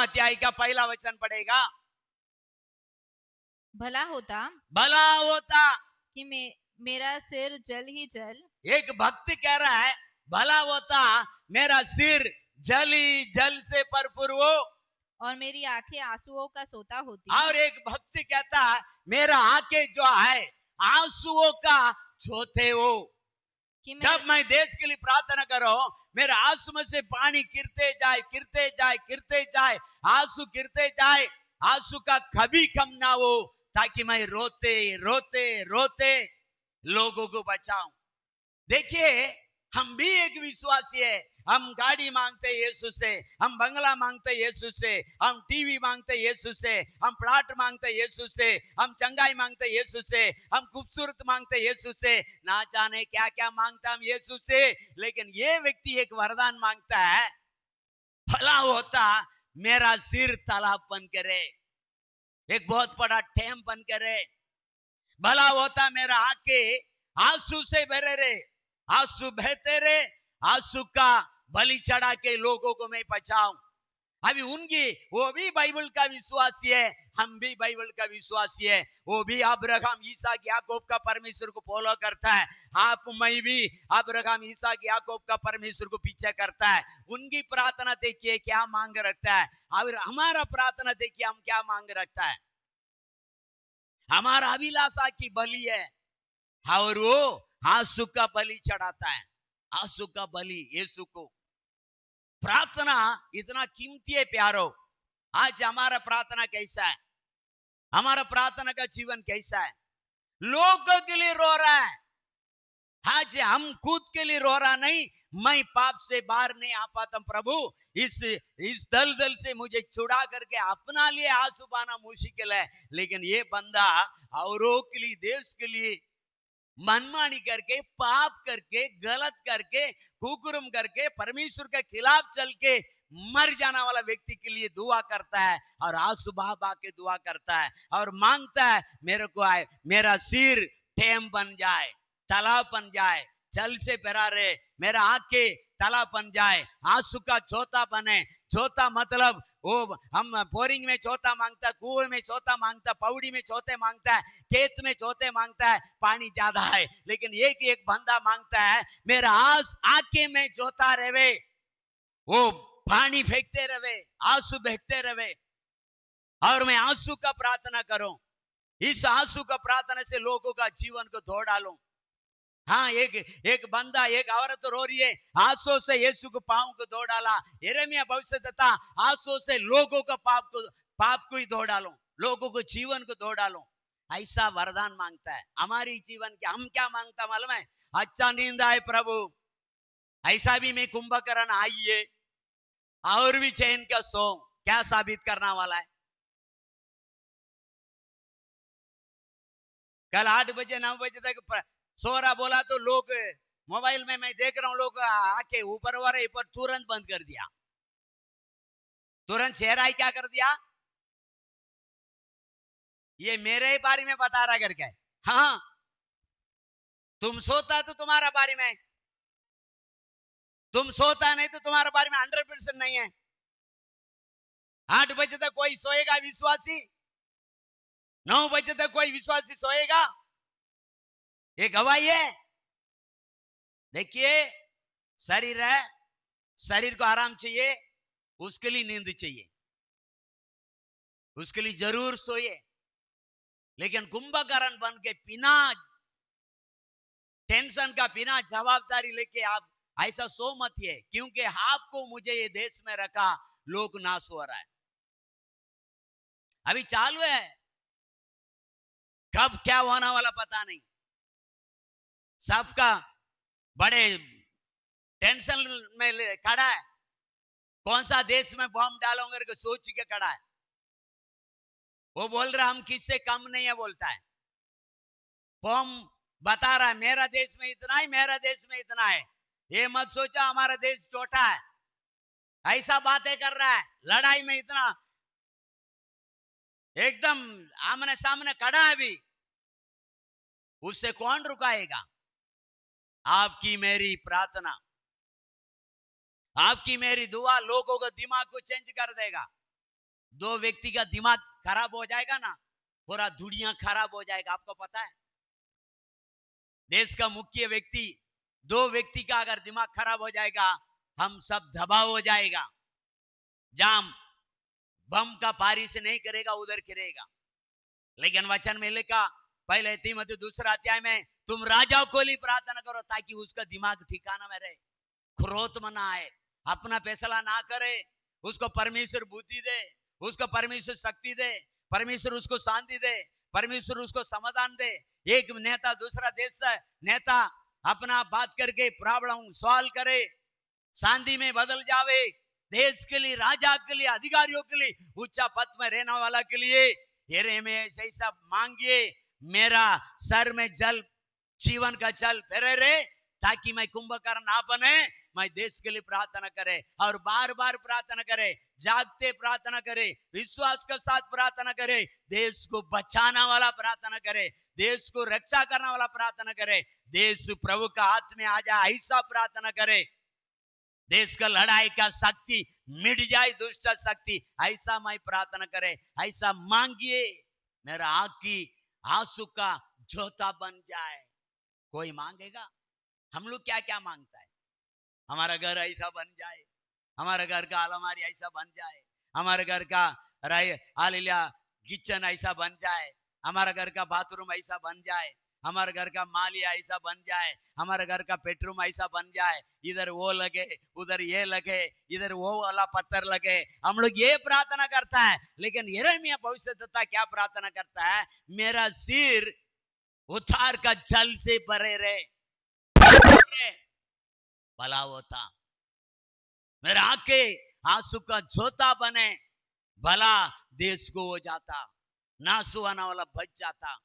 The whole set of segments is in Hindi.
9वां अध्याय का पहला वचन पढ़ेगा। भला होता भला होता, कि मेरा सिर जल ही जल, एक भक्त कह रहा है भला होता मेरा सिर जल ही जल से भरपूर हो, और मेरी आंखें आंसुओं का सोता होती, और एक भक्त कहता है मेरा आंखें जो है आंसुओं का छोते हो। कि जब मैं देश के लिए प्रार्थना कर रहा हूं, मेरे आंसू में से पानी गिरते जाए गिरते जाए गिरते जाए, आंसू गिरते जाए, आंसू का कभी कम ना हो, ताकि मैं रोते रोते रोते लोगों को बचाऊं। देखिए, हम भी एक विश्वासी है। हम गाड़ी मांगते यीशु से, हम बंगला मांगते यीशु से, हम टीवी मांगते यीशु से, हम प्लाट मांगते यीशु से, हम चंगाई मांगते यीशु से, हम खूबसूरत मांगते यीशु से, ना जाने क्या क्या मांगता हम यीशु से। लेकिन ये व्यक्ति एक वरदान मांगता है, भला होता मेरा सिर तालाब बन करे, एक बहुत बड़ा डैम बन करे। भला होता मेरा आंखें आंसू से भरे रहे, आंसू बहते रहे, आंसू का बलि चढ़ा के लोगों को मैं बचाऊं। अभी उनकी, वो भी बाइबल का विश्वासी है, हम भी बाइबल का विश्वासी है। वो भी अब्राहम इसहाक याकूब का परमेश्वर को फॉलो करता है। आप मैं भी अब्राहम इसहाक याकूब का परमेश्वर को पीछे करता है। उनकी प्रार्थना देखिए क्या मांग रखता है, और हमारा प्रार्थना देखिए हम क्या मांग रखता है। हमारा अभिलाषा की बलि है, और वो आंसू का बलि चढ़ाता है, आंसू का बलि यीशु को। प्रार्थना इतना कीमती है प्यारो। आज हमारा प्रार्थना कैसा है, हमारा प्रार्थना का जीवन कैसा है? लोगों के लिए रो रहा है। आज हम खुद के लिए रो रहा नहीं, मैं पाप से बाहर नहीं आ पाता प्रभु, इस दलदल से मुझे छुड़ा करके अपना लिए आंसू बहाना मुश्किल है। लेकिन ये बंदा औरों के लिए, देश के लिए मनमानी करके, पाप करके, गलत करके, कुकुरम करके, परमेश्वर के खिलाफ चल के मर जाने वाला व्यक्ति के लिए दुआ करता है, और आंसू बहा बहा के दुआ करता है, और मांगता है मेरे को आए, मेरा सिर डैम बन जाए, तालाब बन जाए, जल से भरा रहे, मेरा आंखें तालाब बन जाए, आंसू का चौथा बने। चौथा मतलब वो हम बोरिंग में चौथा मांगता है, कुएं में चौथा मांगता है, पौड़ी में चौथे मांगता है, खेत में चौथे मांगता है, पानी ज्यादा है। लेकिन एक एक बंदा मांगता है मेरा आंखें में चौथा रहे, वो पानी फेंकते रहे, आंसू बहते रहे, और मैं आंसू का प्रार्थना करूं। इस आंसू का प्रार्थना से लोगों का जीवन को धो डालूं। हाँ, एक बंदा, एक औरत रो रही है, आंसू से यीशु को पांव को धो डाला। यिर्मयाह भविष्यद्वक्ता आंसू से लोगों का पाप को ही धो डालो, लोगों को जीवन को धो डालो, ऐसा वरदान मांगता है। हमारी जीवन के हम क्या मांगता मालूम है? अच्छा नींद आए प्रभु, ऐसा भी मैं कुंभकर्ण आइए, और भी चैन का सो। क्या साबित करना वाला है? कल 8 बजे 9 बजे तक सो रहा बोला तो लोग मोबाइल में मैं देख रहा हूं, लोग आके ऊपर वाले पर तुरंत बंद कर दिया, तुरंत शहर आई क्या कर दिया, ये मेरे ही बारे में बता रहा करके। हाँ, तुम सोता तो तुम्हारा बारे में, तुम सोता नहीं तो तुम्हारे बारे में 100% नहीं है। 8 बजे तक कोई सोएगा विश्वासी? 9 बजे तक कोई विश्वासी सोएगा? ये गवाही है। देखिए, शरीर है, शरीर को आराम चाहिए, उसके लिए नींद चाहिए, उसके लिए जरूर सोइए। लेकिन कुंभकर्ण बन के बिना टेंशन का, बिना जवाबदारी लेके आप ऐसा सो मत है, क्योंकि आपको मुझे ये देश में रखा, लोग नाश हो रहा है, अभी चालू है, कब क्या होने वाला पता नहीं। सबका बड़े टेंशन में खड़ा है, कौन सा देश में बॉम्ब डालूंगा करके सोच के खड़ा है। वो बोल रहा हम किससे कम नहीं है, बोलता है, बॉम्ब बता रहा है मेरा देश में इतना है, मेरा देश में इतना है, ये मत सोचा हमारा देश छोटा है, ऐसा बातें कर रहा है। लड़ाई में इतना एकदम आमने सामने खड़ा है, अभी उससे कौन रुकाएगा? आपकी मेरी प्रार्थना, आपकी मेरी दुआ लोगों का दिमाग को चेंज कर देगा। दो व्यक्ति का दिमाग खराब हो जाएगा ना, पूरा दुनिया खराब हो जाएगा। आपको पता है, देश का मुख्य व्यक्ति, दो व्यक्ति का अगर दिमाग खराब हो जाएगा, हम सब दबाव हो जाएगा। जाम बम का बारिश नहीं करेगा, उधर गिरेगा। लेकिन वचन में लिखा पहले तीमुथियुस दूसरा अध्याय में, तुम राजा को लिए प्रार्थना करो ताकि उसका दिमाग ठिकाना में रहे, क्रोध में ना आए, अपना फैसला ना करे। उसको परमेश्वर बुद्धि दे, उसको परमेश्वर शक्ति दे, परमेश्वर उसको शांति दे, परमेश्वर उसको समाधान दे। एक नेता दूसरा देश से नेता अपना बात करके प्रॉब्लम सॉल्व करे, शांति में बदल जावे। देश के लिए, राजा के लिए, अधिकारियों के लिए, ऊंचा पद में रहने वाला के लिए यिर्मयाह ऐसा मांगिए, मेरा सर में जल, जीवन का जल फिरे रहे, ताकि मैं कुंभकर्ण ना बने। मैं देश के लिए प्रार्थना करे और बार बार प्रार्थना करे, जागते प्रार्थना करे, विश्वास के साथ प्रार्थना करे, देश को बचाने वाला प्रार्थना करे, देश को रक्षा करने वाला प्रार्थना करे, देश प्रभु का हाथ में आ जाए ऐसा प्रार्थना करे, देश का लड़ाई का शक्ति मिट जाए, दुष्ट शक्ति, ऐसा मैं प्रार्थना करे, ऐसा मांगिए, मेरा आंख की आंसू का जोता बन जाए। कोई मांगेगा? हम लोग क्या क्या मांगता है? हमारा घर ऐसा बन जाए, हमारा घर का अलमारी ऐसा बन जाए, हमारे घर का हालेलुया किचन ऐसा बन जाए, हमारा घर का बाथरूम ऐसा बन जाए, हमारे घर का मालिया ऐसा बन जाए, हमारे घर का बेडरूम ऐसा बन जाए, इधर वो लगे, उधर ये लगे, इधर वो वाला पत्थर लगे। हम लोग ये प्रार्थना करता है, लेकिन यिर्मयाह भविष्यद्वक्ता क्या प्रार्थना करता है? मेरा सिर उद्धार का जल से भरे रहे, भला होता, मेरा आंखें आंसू का जोता बने, भला देश को हो जाता, नाश होने वाला बच जाता।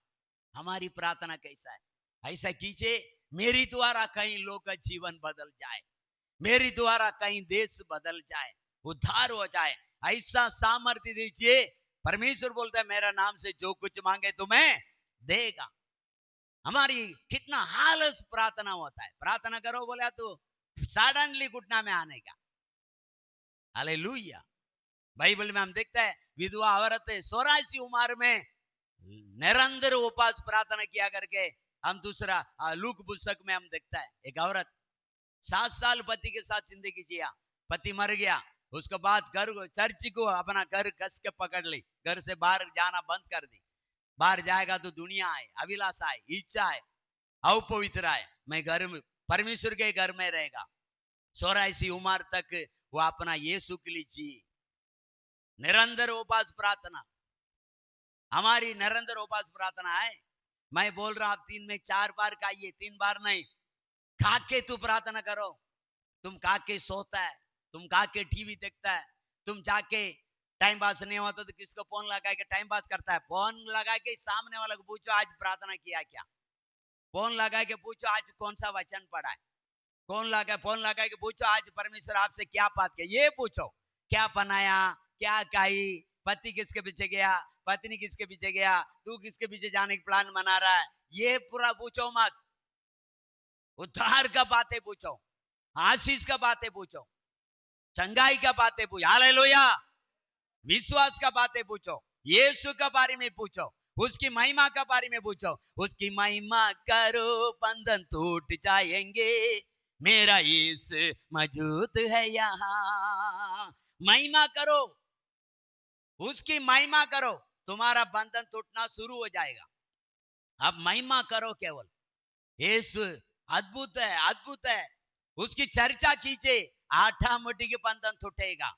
हमारी प्रार्थना कैसा है? ऐसा कीजिए, मेरी द्वारा कहीं लोग का जीवन बदल जाए, मेरी द्वारा कहीं देश बदल जाए, उद्धार हो जाए, ऐसा सामर्थ्य दीजिए। परमेश्वर बोलता है, मेरा नाम से जो कुछ मांगे तुम्हें देगा। हमारी कितना हालस प्रार्थना होता है, प्रार्थना करो बोला तो सडनली घुटना में आने का। हालेलुया। बाइबल में हम देखते हैं, विधवा औरत 84 उम्र में निरंतर उपवास प्रार्थना किया करके, हम दूसरा लूक पुस्तक में हम देखता है, एक औरत 7 साल पति के साथ जिंदगी जिया, पति मर गया, उसके बाद घर चर्च को अपना घर कस के पकड़ ली, घर से बाहर जाना बंद कर दी। बाहर जाएगा तो दुनिया है, अभिलाषा है, इच्छा है, अपवित्र है, मैं घर में परमेश्वर के घर में रहेगा। 84 उम्र तक वो अपना यीशु के लिए जी, निरंतर उपवास प्रार्थना। हमारी निरंतर उपवास प्रार्थना है। मैं बोल रहा हूं, 3 में 4 बार खाइए, 3 बार नहीं, खा के तू प्रार्थना करो। तुम खा के सोता है, तुम खा के टीवी देखता है, तुम जाके टाइम पास नहीं होता तो किसको फोन लगा के टाइम पास करता है। फोन लगा के सामने वाले को पूछो आज प्रार्थना किया क्या, फोन लगा के पूछो आज कौन सा वचन पढ़ा है, फोन लगा के पूछो आज परमेश्वर आपसे क्या बात किया, ये पूछो। क्या बनाया, क्या खाई, पति किसके पीछे गया, पत्नी किसके पीछे गया, तू किसके पीछे जाने की प्लान बना रहा है, ये पूरा पूछो मत। उद्धार का बातें पूछो, आशीष का बातें पूछो, चंगाई का बातें पूछो, हालेलुया, विश्वास का बातें पूछो, यीशु के बारे में पूछो, उसकी महिमा के बारे में पूछो। उसकी महिमा करो, बंधन टूट जाएंगे, मेरा यीशु मौजूद है यहाँ। महिमा करो, उसकी महिमा करो, तुम्हारा बंधन टूटना शुरू हो जाएगा। अब महिमा करो केवल, यीशु अद्भुत है, अद्भुत है, उसकी चर्चा कीजिए, ऑटोमेटिक बंधन टूटेगा।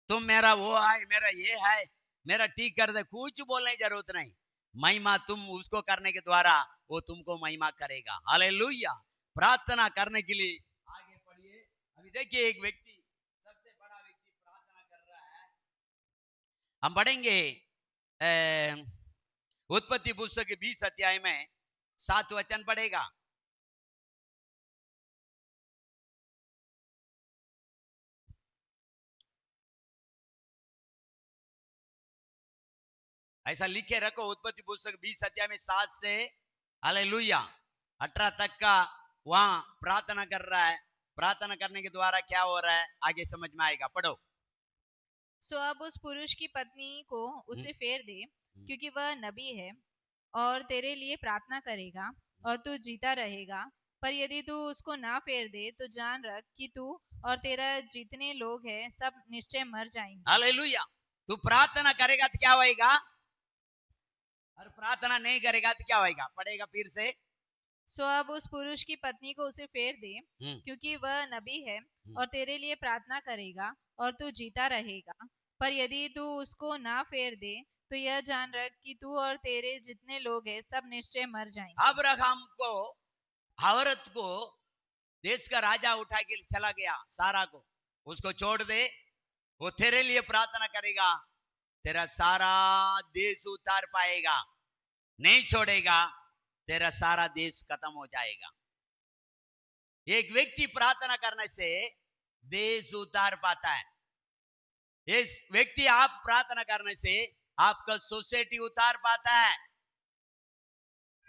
तुम मेरा वो है, मेरा ये है, मेरा ठीक कर दे, कुछ बोलने की जरूरत नहीं। महिमा तुम उसको करने के द्वारा वो तुमको महिमा करेगा। हालेलुया। प्रार्थना करने के लिए आगे बढ़िए। अभी देखिए, एक व्यक्ति, सबसे बड़ा व्यक्ति प्रार्थना कर रहा है। हम पढ़ेंगे उत्पत्ति पुस्तक के 20 अध्याय में 7 वचन पढ़ेगा। ऐसा लिखे रखो, उत्पत्ति पुस्तक 20 अध्याय में 7 से हालेलुया 18 तक का वहां प्रार्थना कर रहा है। प्रार्थना करने के द्वारा क्या हो रहा है आगे समझ में आएगा। पढ़ो। सो अब उस पुरुष की पत्नी को उसे फेर दे, क्योंकि वह नबी है और तेरे लिए प्रार्थना करेगा और तू जीता रहेगा। पर यदि तू उसको ना फेर दे तो जान रख कि तू और तेरा जितने लोग हैं सब निश्चय मर जाएंगे। हालेलुया। तू प्रार्थना करेगा तो क्या होएगा, और प्रार्थना नहीं करेगा तो क्या होएगा, पढ़ेगा फिर से। सो अब उस पुरुष की पत्नी को उसे फेर दे, क्योंकि वह नबी है और तेरे लिए प्रार्थना करेगा और तू जीता रहेगा। पर यदि तू उसको ना फेर दे तो यह जान रख कि तू और तेरे जितने लोग हैं सब निश्चय मर जाएंगे। अब्राहम को, औरत को देश का राजा उठा के चला गया, सारा को, उसको छोड़ दे, वो तेरे लिए प्रार्थना करेगा, तेरा सारा देश उतार पाएगा, नहीं छोड़ेगा, तेरा सारा देश खत्म हो जाएगा। एक व्यक्ति प्रार्थना करने से देश उतार पाता है। इस व्यक्ति, आप प्रार्थना करने से आपका सोसाइटी उतार पाता है,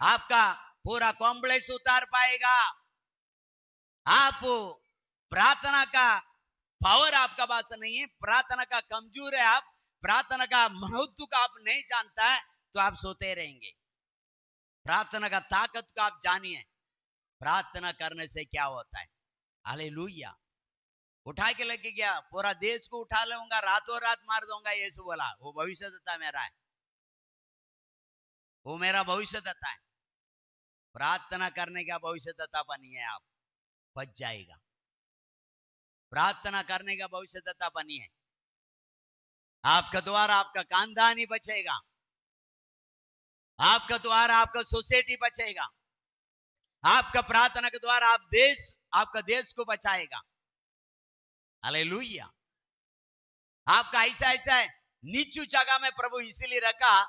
आपका पूरा कॉम्प्लेक्स उतार पाएगा। आप प्रार्थना का पावर आपका पास नहीं है, प्रार्थना का कमजोर है, आप प्रार्थना का महत्व का आप नहीं जानता है, तो आप सोते रहेंगे। प्रार्थना का ताकत को आप जानिए, प्रार्थना करने से क्या होता है। हालेलुया। उठा के लेके गया, पूरा देश को उठा लूंगा, रातों रात मार दूंगा, यीशु बोला। वो भविष्यद्वक्ता मेरा है, वो मेरा भविष्यद्वक्ता है। प्रार्थना करने का भविष्यद्वक्ता बनिए, आप बच जाएगा। प्रार्थना करने का भविष्यद्वक्ता बनिए, आपका द्वारा आपका खानदान ही बचेगा, आपका द्वारा आपका सोसाइटी बचेगा, आपका प्रार्थना के द्वारा आप देश, आपका देश को बचाएगा। हालेलुया। आपका ऐसा ऐसा है, नीचू जगह में प्रभु इसीलिए रखा,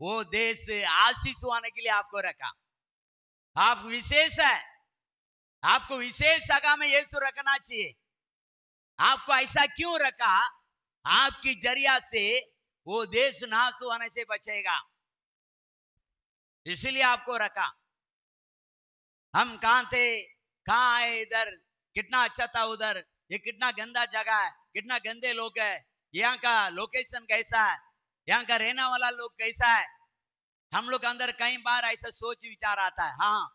वो देश आशीष होने के लिए आपको रखा। आप विशेष है, आपको विशेष जगह में यीशु रखना चाहिए। आपको ऐसा क्यों रखा, आपकी जरिया से वो देश नाश होने से बचेगा, इसीलिए आपको रखा। हम कहां थे, कहां आए, इधर कितना अच्छा था, उधर ये कितना गंदा जगह है, कितना गंदे लोग है, यहाँ का लोकेशन कैसा है, यहाँ का रहने वाला लोग कैसा है। हम लोग अंदर कई बार ऐसा सोच विचार आता है। हाँ,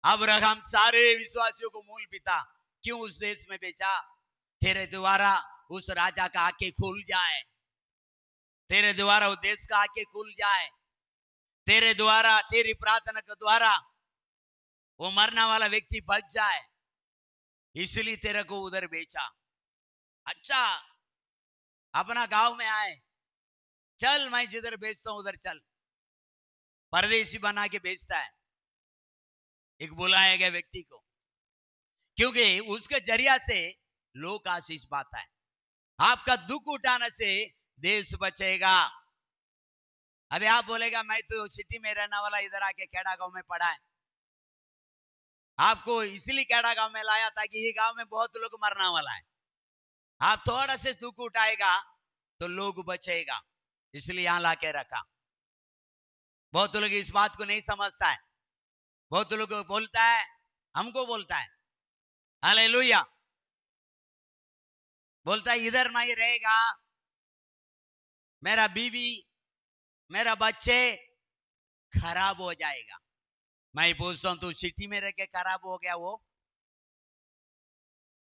अब्राहम सारे विश्वासियों को मूल पिता क्यों उस देश में बेचा, तेरे द्वारा उस राजा का आंखें खुल जाए, तेरे द्वारा उस देश का आंखें खुल जाए, तेरे द्वारा, तेरी प्रार्थना के द्वारा वो मरने वाला व्यक्ति बच जाए, इसलिए तेरे को उधर बेचा। अच्छा, अपना गांव में आए, चल मैं जिधर बेचता हूं उधर चल, परदेशी बना के बेचता है एक बुलाया गया व्यक्ति को, क्योंकि उसके जरिया से लोग आशीष पाता है। आपका दुख उठाने से देश बचेगा। अभी आप बोलेगा मैं तो सिटी में रहने वाला, इधर आके खेड़ा गांव में पड़ा है। आपको इसलिए खेड़ा गांव में लाया था कि ये गांव में बहुत लोग मरने वाला है, आप थोड़ा से दुख उठाएगा तो लोग बचेगा, इसलिए यहां लाके रखा। बहुत लोग इस बात को नहीं समझता है, बहुत लोग बोलता है, हमको बोलता है, हालेलुया, बोलता है इधर नहीं रहेगा, मेरा बीवी मेरा बच्चे खराब हो जाएगा। मैं पूछता हूं, तू सिटी में रह के खराब हो गया वो,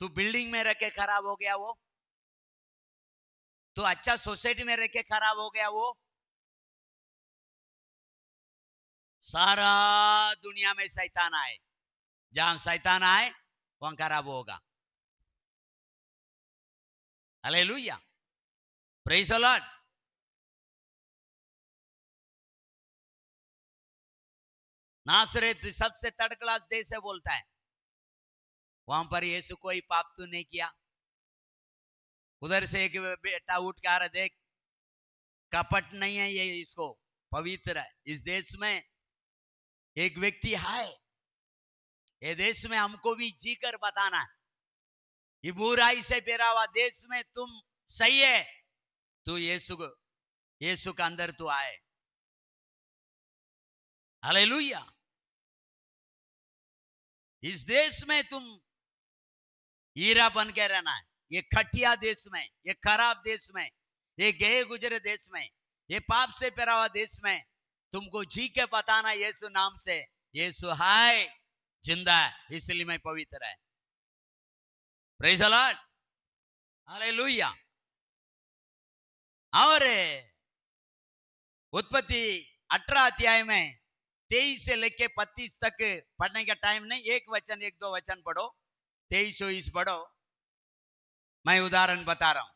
तू बिल्डिंग में रह के खराब हो गया वो, तू अच्छा सोसाइटी में रह के खराब हो गया वो, सारा दुनिया में शैतान आए, जहां शैतान आए वहां खराब होगा। Hallelujah, praise the lord. नासरेत सबसे थर्ड क्लास देश है बोलता है, वहां पर यीशु कोई पाप तो नहीं किया। उधर से एक बेटा उठ के आ रहा, देख कपट नहीं है ये, इसको पवित्र है। इस देश में एक व्यक्ति है, ये देश में हमको भी जी कर बताना है, ये बुराई से पेरा हुआ देश में तुम सही है, तो यीशु का अंदर तो आए। हालेलुया। इस देश में तुम हीरा बन के रहना है, ये खटिया देश में, ये खराब देश में, ये गए गुजरे देश में, ये पाप से पैरा हुआ देश में तुमको जी के बताना यीशु नाम से, यीशु है जिंदा है, इसलिए मैं पवित्र है। Praise the Lord, hallelujah. और उत्पत्ति 18 अध्याय में 23 से लेके 35 तक पढ़ने का टाइम नहीं, एक दो वचन पढ़ो, 23 पढ़ो, मैं उदाहरण बता रहा हूं।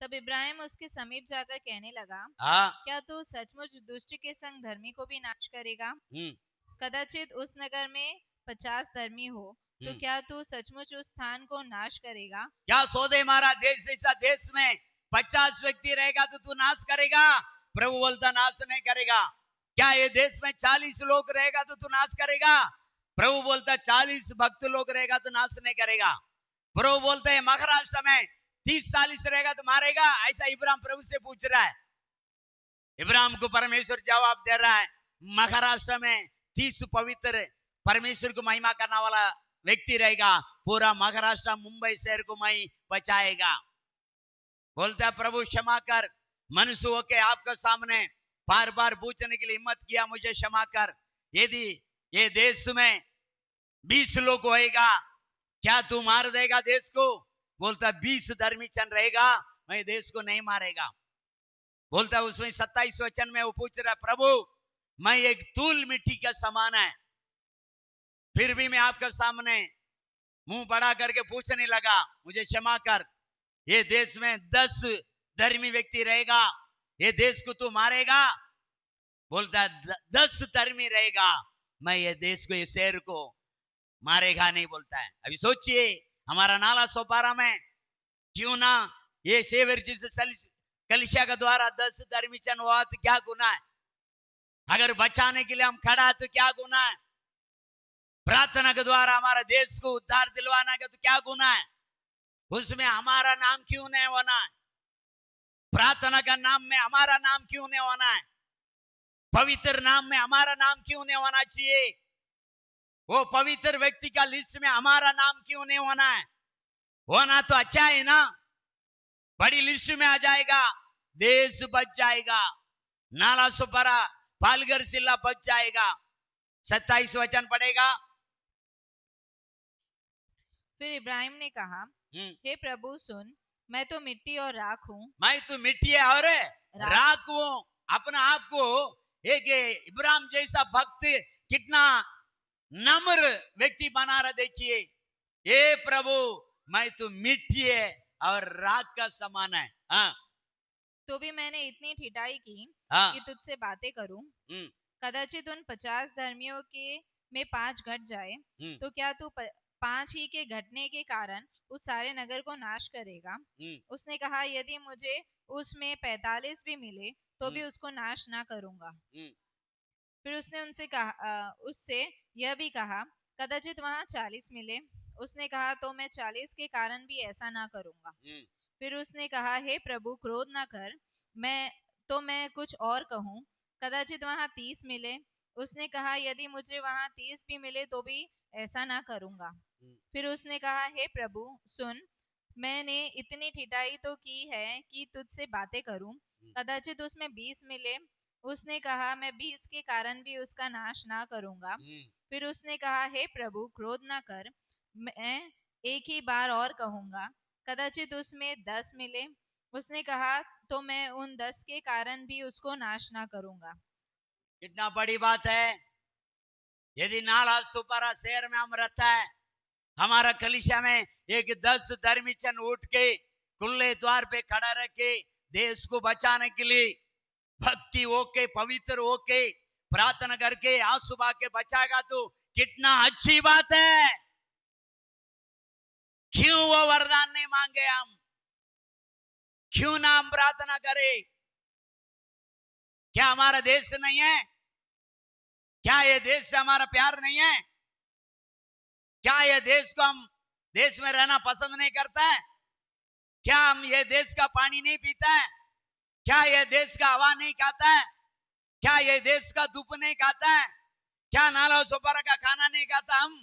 तब इब्राहिम उसके समीप जाकर कहने लगा, हाँ, क्या तू सचमुच दुष्ट के संग धर्मी को भी नाश करेगा? हम्म, कदाचित उस नगर में 50 धर्मी हो, तो क्या तू सचमुच उस स्थान को नाश करेगा? क्या सौदे मारा देश ऐसा देश में 50 व्यक्ति रहेगा तो तू नाश करेगा? प्रभु बोलता नाश नहीं करेगा। क्या ये देश में 40 लोग रहेगा तो तू नाश करेगा? प्रभु बोलता 40 भक्त लोग रहेगा तो नाश नहीं करेगा। प्रभु बोलते हैं महाराष्ट्र में 30-40 रहेगा तो मारेगा? ऐसा इब्राहिम प्रभु से पूछ रहा है। इब्राहिम को परमेश्वर जवाब दे रहा है, महाराष्ट्र में 30 पवित्र परमेश्वर को महिमा करने वाला व्यक्ति रहेगा, पूरा महाराष्ट्र मुंबई शहर को मैं बचाएगा। बोलता है प्रभु क्षमा कर, मनुष्य होके आपके सामने बार बार पूछने के लिए हिम्मत किया, मुझे क्षमा कर। यदि ये देश में 20 लोग होएगा, क्या तू मार देगा देश को? बोलता 20 धर्मी चन रहेगा, मैं देश को नहीं मारेगा। बोलता उसमें 27 वचन में वो पूछ रहा, प्रभु मैं एक तूल मिट्टी का समान है, फिर भी मैं आपके सामने मुंह बड़ा करके पूछने लगा, मुझे क्षमा कर। ये देश में 10 धर्मी व्यक्ति रहेगा, ये देश को तू मारेगा? बोलता 10 धर्मी रहेगा, मैं ये देश को, ये शहर को मारेगा नहीं। बोलता है अभी सोचिए, हमारा नाला सोपारा में क्यों ना ये सेवर जिस कलिसिया के द्वारा 10 धर्मी चन हुआ तो क्या गुना है? अगर बचाने के लिए हम खड़ा तो क्या गुना है? प्रार्थना के द्वारा हमारा देश को उद्धार दिलवाना का तो क्या गुना है? उसमें हमारा नाम क्यों नहीं होना है? प्रार्थना का नाम में हमारा नाम क्यों नहीं होना है? पवित्र नाम में हमारा नाम क्यों नहीं होना चाहिए? वो पवित्र व्यक्ति का लिस्ट में हमारा नाम क्यों नहीं होना है? होना तो अच्छा है ना, बड़ी लिस्ट में आ जाएगा, देश बच जाएगा, नाला सुपरा पालघर जिला बच जाएगा। 27 वचन पड़ेगा। फिर इब्राहिम ने कहा, हे प्रभु सुन, मैं तो मिट्टी और राख हूँ। मैं तो मिट्टी है और राख हूँ। अपना आप को एक इब्राहिम जैसा भक्त कितना नम्र व्यक्ति बना रहा, देखिए। हे प्रभु मैं तो मिट्टी है और राख का समान है। हाँ, तो भी मैंने इतनी ठिठाई की कि तुझसे बातें करूं। कदाचित उन 50 धर्मियों के में 5 घट जाए, तो क्या तू 5 ही के घटने के कारण उस सारे नगर को नाश करेगा? उसने कहा, यदि मुझे उसमें 45 भी मिले तो भी उसको नाश ना करूंगा। फिर उसने उससे यह भी कहा, कदाचित वहां 40 मिले। उसने कहा, तो मैं 40 के कारण भी ऐसा ना करूंगा। फिर उसने कहा, हे प्रभु क्रोध ना कर, मैं कुछ और कहूं, कदाचित वहां 30 मिले। उसने कहा, यदि मुझे वहां 30 भी मिले तो भी ऐसा ना करूंगा। फिर उसने कहा, हे प्रभु सुन, मैंने इतनी ठिठाई तो की है कि तुझसे बातें करूं, कदाचित उसमें 20 मिले। उसने कहा, मैं 20 के कारण भी उसका नाश ना करूंगा। फिर उसने कहा, हे प्रभु क्रोध ना कर, मैं एक ही बार और कहूंगा, कदाचित उसमें 10 मिले। उसने कहा, तो मैं उन 10 के कारण भी उसको नाश ना करूंगा। कितना बड़ी बात है। यदि नाला सुपारा शहर में हम रहता है, हमारा कलिसिया में एक 10 धर्मी चन उठ के खुले द्वार पे खड़ा रह के देश को बचाने के लिए भक्ति होके पवित्र होके प्रार्थना करके आंसू बहा के बचाएगा तो कितना अच्छी बात है। क्यों वो वरदान नहीं मांगे हम? क्यों ना हम प्रार्थना करें? क्या हमारा देश नहीं है? क्या ये देश से हमारा प्यार नहीं है? क्या ये देश को हम देश में रहना पसंद नहीं करता है? क्या हम ये देश का पानी नहीं पीता है? क्या ये देश का हवा नहीं खाता है? क्या ये देश का धूप नहीं खाता है? क्या नाला सोपारा का खाना नहीं खाता हम?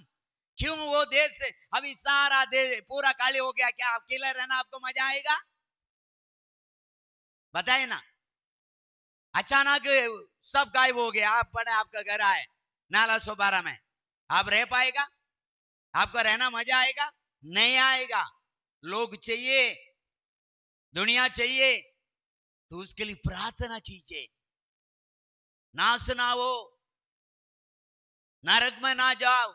क्यों वो देश अभी सारा देश पूरा खाली हो गया, क्या अकेले रहना आपको मजा आएगा? बताए ना। अचानक सब गायब हो गया, आप पड़े आपका घर आए नाला सोबारा में, आप रह पाएगा? आपको रहना मजा आएगा? नहीं आएगा। लोग चाहिए, दुनिया चाहिए, तो उसके लिए प्रार्थना कीजिए, नाश ना हो, नरक में ना जाओ।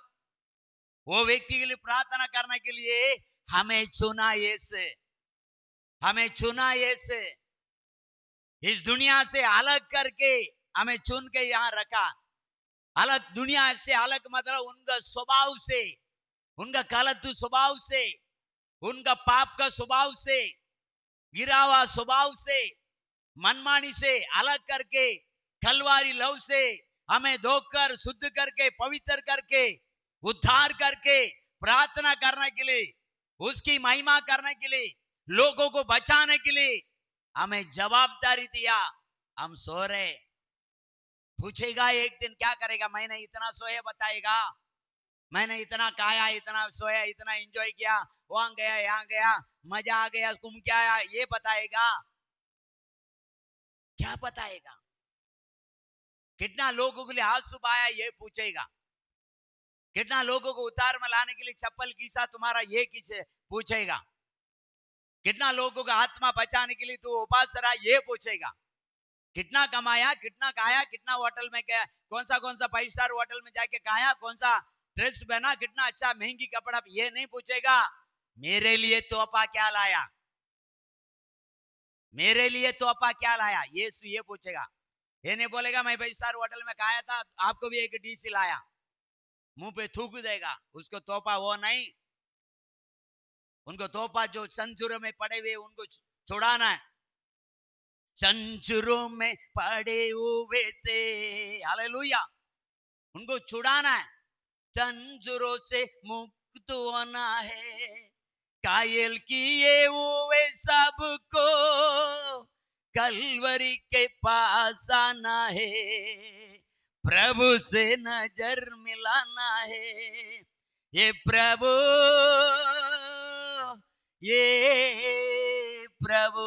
वो व्यक्ति के लिए प्रार्थना करने के लिए हमें चुना यीशु, हमें चुना यीशु, इस दुनिया से अलग करके हमें चुन के यहां रखा। अलग, दुनिया से अलग मतलब उनका स्वभाव से, उनका गलत स्वभाव से, उनका पाप का स्वभाव से, गिरा हुआ स्वभाव से, मनमानी से अलग करके, कलवारी लव से हमें धोकर, शुद्ध करके, पवित्र करके, उद्धार करके, प्रार्थना करने के लिए, उसकी महिमा करने के लिए, लोगों को बचाने के लिए हमें जवाबदारी दिया। हम सो रहे, पूछेगा एक दिन क्या करेगा? मैंने इतना सोया, बताएगा मैंने इतना खाया, इतना सोया, इतना एंजॉय किया, वहां गया, यहाँ गया, मजा आ गया, घूम के आया, ये बताएगा? क्या बताएगा? कितना लोगों के लिए हाथ सुबाया, ये पूछेगा? कितना लोगों को उतार में लाने के लिए चप्पल खींचा तुम्हारा, ये किसे पूछेगा? कितना लोगों का आत्मा बचाने के लिए तू उपास रहा, ये पूछेगा? कितना कमाया, कितना खाया, कितना होटल में गया, कौन सा 5 स्टार होटल में जाके खाया, कौन सा ड्रेस पहना, कितना अच्छा महंगी कपड़ा, ये नहीं पूछेगा। मेरे लिए तोहफा क्या लाया, मेरे लिए तोहफा क्या लाया, ये पूछेगा। ये नहीं बोलेगा मैं 5 स्टार होटल में खाया था, आपको भी एक डिश लाया, मुंह पे थूक देगा, उसको तोहफा वो नहीं। उनको तोहफा जो संचुरों में पड़े हुए उनको छुड़ाना है। संचुरों में पड़े हुए थे, हालेलुया, उनको छुड़ाना है, संचुरों से मुक्त होना है। कायल किए हुए सबको कलवरी के पास आना है, प्रभु से नजर मिलाना है। ये प्रभु, ये प्रभु,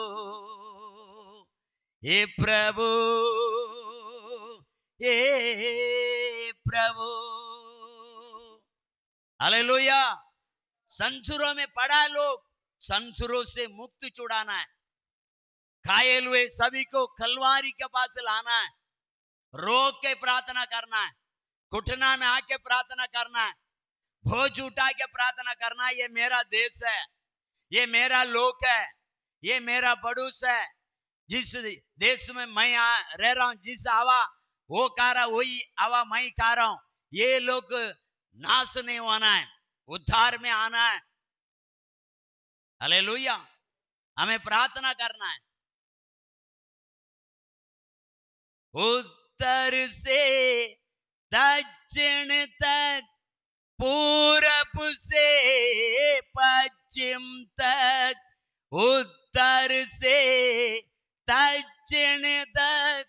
ये प्रभु, ये प्रभु, हालेलुया। संसुरों में पड़ा लोग, संसुरों से मुक्त छुड़ाना है। घायल हुए सभी को कलवारी के पास लाना है, रोक के प्रार्थना करना है, घुटना में आके प्रार्थना करना है, भोज उठा के प्रार्थना करना है। ये मेरा देश है, ये मेरा लोक है, ये मेरा पड़ोस है, जिस देश में मैं रह रहा हूं, जिस हवा वो खा रहा, वही हवा मैं खा रहा हूं। ये लोग नाश नहीं होना है, उद्धार में आना है। हालेलुया, हमें प्रार्थना करना है। उत्तर से दक्षिण तक, पूरब से पश्चिम तक, उत्तर से दक्षिण तक,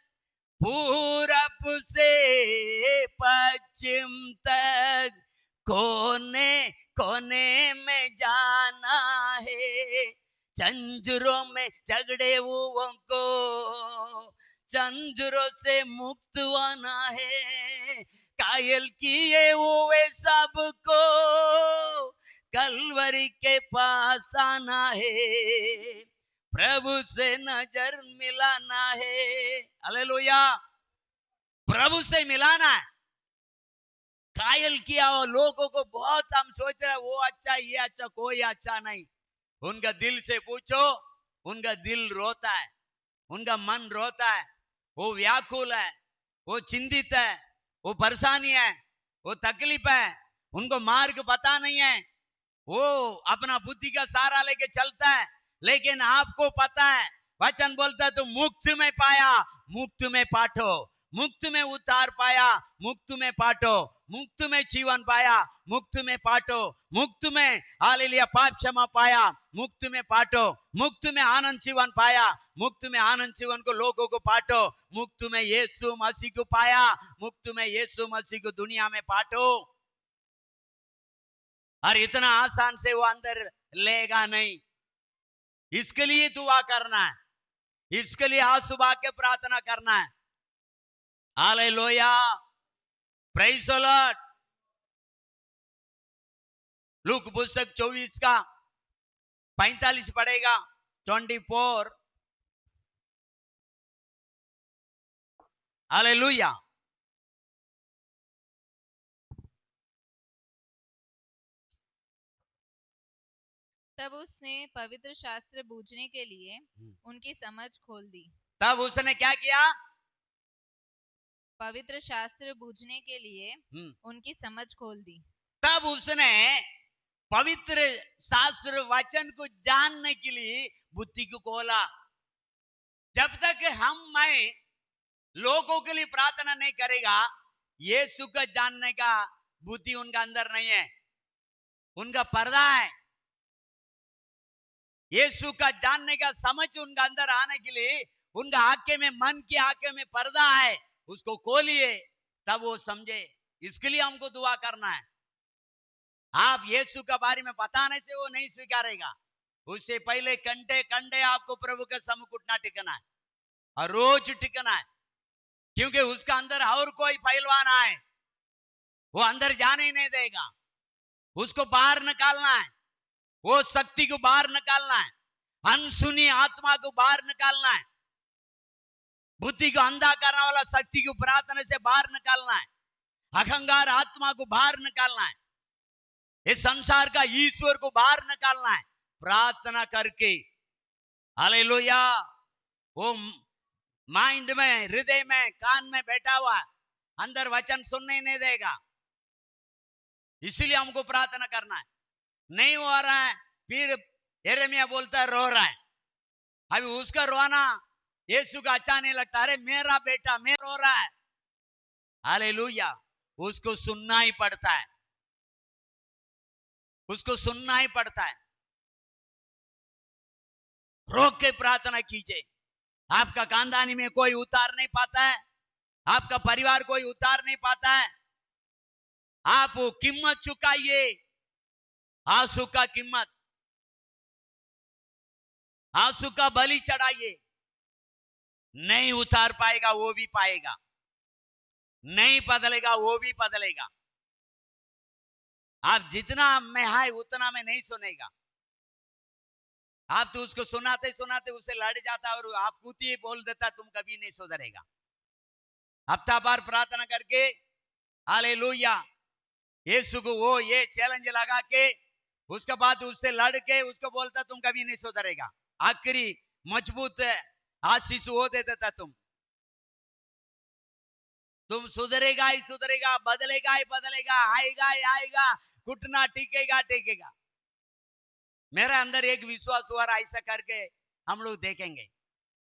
पूरब से पश्चिम तक, कोने कोने में जाना है। जंजीरों में झगड़े हुओं को जंजीरों से मुक्त होना है। कायल किए हुए सबको कलवरी के पास आना है, प्रभु से नजर मिलाना है। हालेलुया, प्रभु से मिलाना है। कायल किया हो लोगों को बहुत, हम सोच रहे वो अच्छा, ये अच्छा, कोई अच्छा नहीं। उनका दिल से पूछो, उनका दिल रोता है, उनका मन रोता है, वो व्याकुल है, वो चिंतित है, वो परेशानी है, वो तकलीफ है, उनको मार्ग पता नहीं है, वो अपना बुद्धि का सहारा लेके चलता है। लेकिन आपको पता है, वचन बोलता है तो मुक्त में पाया, मुक्त में पाठो, मुक्त में उद्धार पाया, मुक्त में पाठो, मुक्त में जीवन पाया, मुक्त में पाठो, मुक्त में हालेलुया पाप क्षमा पाया, मुक्त में पाठो, मुक्त में आनंद जीवन पाया, मुक्त में आनंद जीवन को लोगों को पाठो, मुक्त में यीशु मसीह को पाया, मुक्त में यीशु मसीह को दुनिया में पाठो। और इतना आसान से वो अंदर लेगा नहीं। इसके लिए दुआ करना है, इसके लिए आंसू बहा के प्रार्थना करना है। Hallelujah, praise the Lord. Look पुस्तक 24 का 45 पढ़ेगा, 24। हालेलुया। तब उसने पवित्र शास्त्र बूझने के लिए उनकी समझ खोल दी। तब उसने क्या किया? पवित्र शास्त्र बूझने के लिए उनकी समझ खोल दी। तब उसने पवित्र शास्त्र वचन को जानने के लिए बुद्धि को खोला। जब तक मैं लोगों के लिए प्रार्थना नहीं करेगा, यीशु को जानने का बुद्धि उनका अंदर नहीं है, उनका पर्दा है। यीशु का जानने का समझ उनका अंदर आने के लिए उनका आंखें में, मन की आंखें में पर्दा है, उसको खोलिए तब वो समझे। इसके लिए हमको दुआ करना है। आप यीशु के बारे में बताने से वो नहीं स्वीकारेगा। उससे पहले कंडे कंडे आपको प्रभु के सम्मुख उठना टिकना है और रोज टिकना है, क्योंकि उसका अंदर और कोई पहलवान आए वो अंदर जाने ही नहीं देगा। उसको बाहर निकालना है, वो शक्ति को बाहर निकालना है, अनसुनी आत्मा को बाहर निकालना है, बुद्धि को अंधा करने वाला शक्ति को प्रार्थना से बाहर निकालना है, अहंकार आत्मा को बाहर निकालना है, इस संसार का ईश्वर को बाहर निकालना है प्रार्थना करके। हालेलुया। वो माइंड में, हृदय में, कान में बैठा हुआ अंदर वचन सुनने नहीं देगा। इसीलिए हमको प्रार्थना करना है। नहीं हो रहा है, फिर यिर्मयाह बोलता है रो रहा है। अभी उसका रोना यीशु का अच्छा नहीं लगता। अरे मेरा बेटा मैं रो रहा है। हालेलुया। उसको सुनना ही पड़ता है, उसको सुनना ही पड़ता है। रोक के प्रार्थना कीजिए। आपका खानदानी में कोई उतार नहीं पाता है, आपका परिवार कोई उतार नहीं पाता है, आप वो कीमत चुकाइए, आंसू का कीमत, आंसू का बलि चढ़ाइए। नहीं उतार पाएगा वो भी पाएगा, नहीं बदलेगा वो भी बदलेगा। आप जितना में है उतना में नहीं सुनेगा। आप तो उसको सुनाते सुनाते उसे लड़ जाता और आप खुद ही बोल देता तुम कभी नहीं सुधरेगा। हफ्ता भर प्रार्थना करके हालेलुया यीशु को वो ये चैलेंज लगा के उसके बाद उससे लड़ के उसको बोलता तुम कभी नहीं सुधरेगा। आखिरी मजबूत आशीष वो दे देता तुम सुधरेगा ही सुधरेगा, बदलेगा ही बदलेगा, आएगा ही आएगा, घुटना टिकेगा टिकेगा। मेरा अंदर एक विश्वास हुआ, ऐसा करके हम लोग देखेंगे।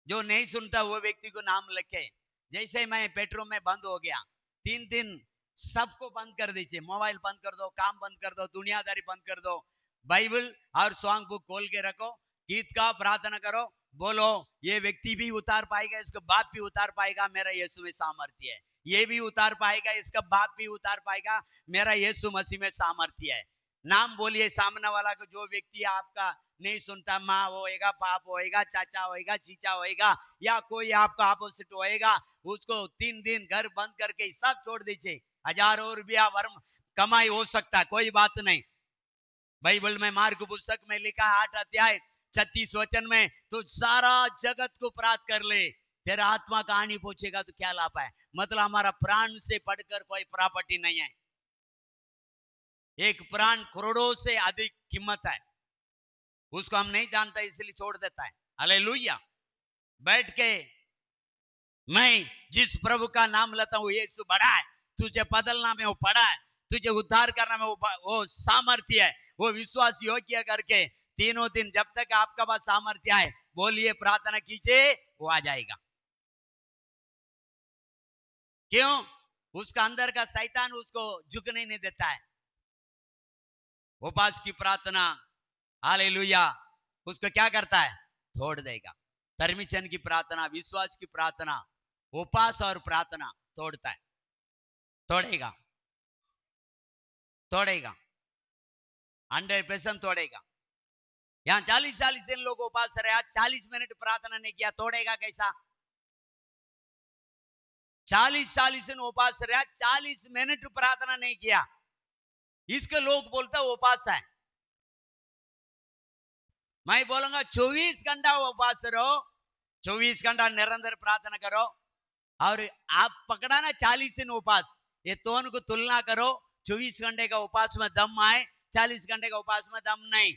जो नहीं सुनता वो व्यक्ति को नाम लिखे। जैसे मैं पेट्रोल में बंद हो गया, 3 दिन सबको बंद कर दीजिए, मोबाइल बंद कर दो, काम बंद कर दो, दुनियादारी बंद कर दो, बाइबल और सॉन्ग बुक खोल के रखो, गीत का प्रार्थना करो, बोलो ये व्यक्ति भी उतार पाएगा, इसका बाप भी उतार पाएगा, मेरा यीशु में सामर्थ्य है। ये भी उतार पाएगा, इसका बाप भी उतार पाएगा, मेरा यीशु मसीह में सामर्थ्य है। नाम बोलिए सामने वाला को। जो व्यक्ति आपका नहीं सुनता, माँ होएगा, बाप होएगा, चाचा होएगा, चीचा होएगा, या कोई आपका अपोजिट होएगा, उसको 3 दिन घर बंद करके सब छोड़ दीजिए। 1000 रुपया वर्म कमाई हो सकता है, कोई बात नहीं। बाइबल में मार्क पुस्तक में लिखा है 8 अध्याय 36 वचन में, तो सारा जगत को प्राप्त कर ले, तेरा आत्मा का हानि पहुंचेगा तो क्या लाभ है। मतलब हमारा प्राण से बढ़कर कोई प्रॉपर्टी नहीं है। एक प्राण करोड़ों से अधिक कीमत है, उसको हम नहीं जानता इसलिए छोड़ देता है। हालेलुया। बैठ के मैं जिस प्रभु का नाम लेता हूँ यीशु बड़ा है, तुझे बदलना में वो बड़ा है, तुझे उद्धार करना में वो सामर्थ्य है। वो विश्वास योग्य करके 3 दिन जब तक आपका पास सामर्थ्य है बोलिए, प्रार्थना कीजिए, वो आ जाएगा। क्यों? उसका अंदर का शैतान उसको झुकने नहीं देता है। उपवास की प्रार्थना, हालेलुया, उसको क्या करता है? तोड़ देगा। धर्मीचंद की प्रार्थना, विश्वास की प्रार्थना, उपवास और प्रार्थना तोड़ता है, तोड़ेगा, तोड़ेगा। 100% तोड़ेगा। यहाँ 40 दिन लोग उपवास रहे, 40 मिनट प्रार्थना नहीं किया, तोड़ेगा कैसा? 40 दिन उपवास रहा, 40 मिनट प्रार्थना नहीं किया, इसके लोग बोलता उपवास है। मैं बोलूंगा 24 घंटा उपवास रहो, 24 घंटा निरंतर प्रार्थना करो, और आप पकड़ा ना 40 दिन उपवास, ये दोनों को तुलना करो। 24 घंटे का उपवास में दम आए, 40 घंटे का उपवास में दम नहीं।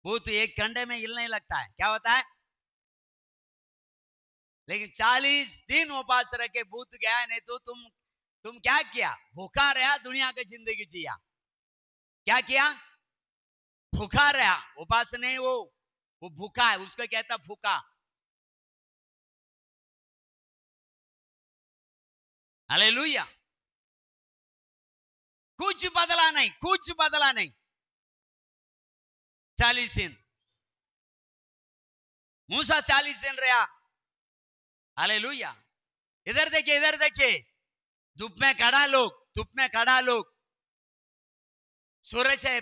भूत 1 घंटे में हिलने लगता है, क्या होता है? लेकिन 40 दिन उपवास रह के भूत गया नहीं। तो तुम क्या किया? भूखा रहा, दुनिया की जिंदगी जिया। क्या किया? भूखा रहा, उपवास नहीं, वो भूखा है, उसको कहता भूखा। हालेलुया। कुछ बदला नहीं, कुछ बदला नहीं। 40 दिन मूसा 40 दिन रहा। हालेलुया। इधर देखिए, इधर देखिए, धूप में खड़ा लोग, धूप में खड़ा लोग, सूरज से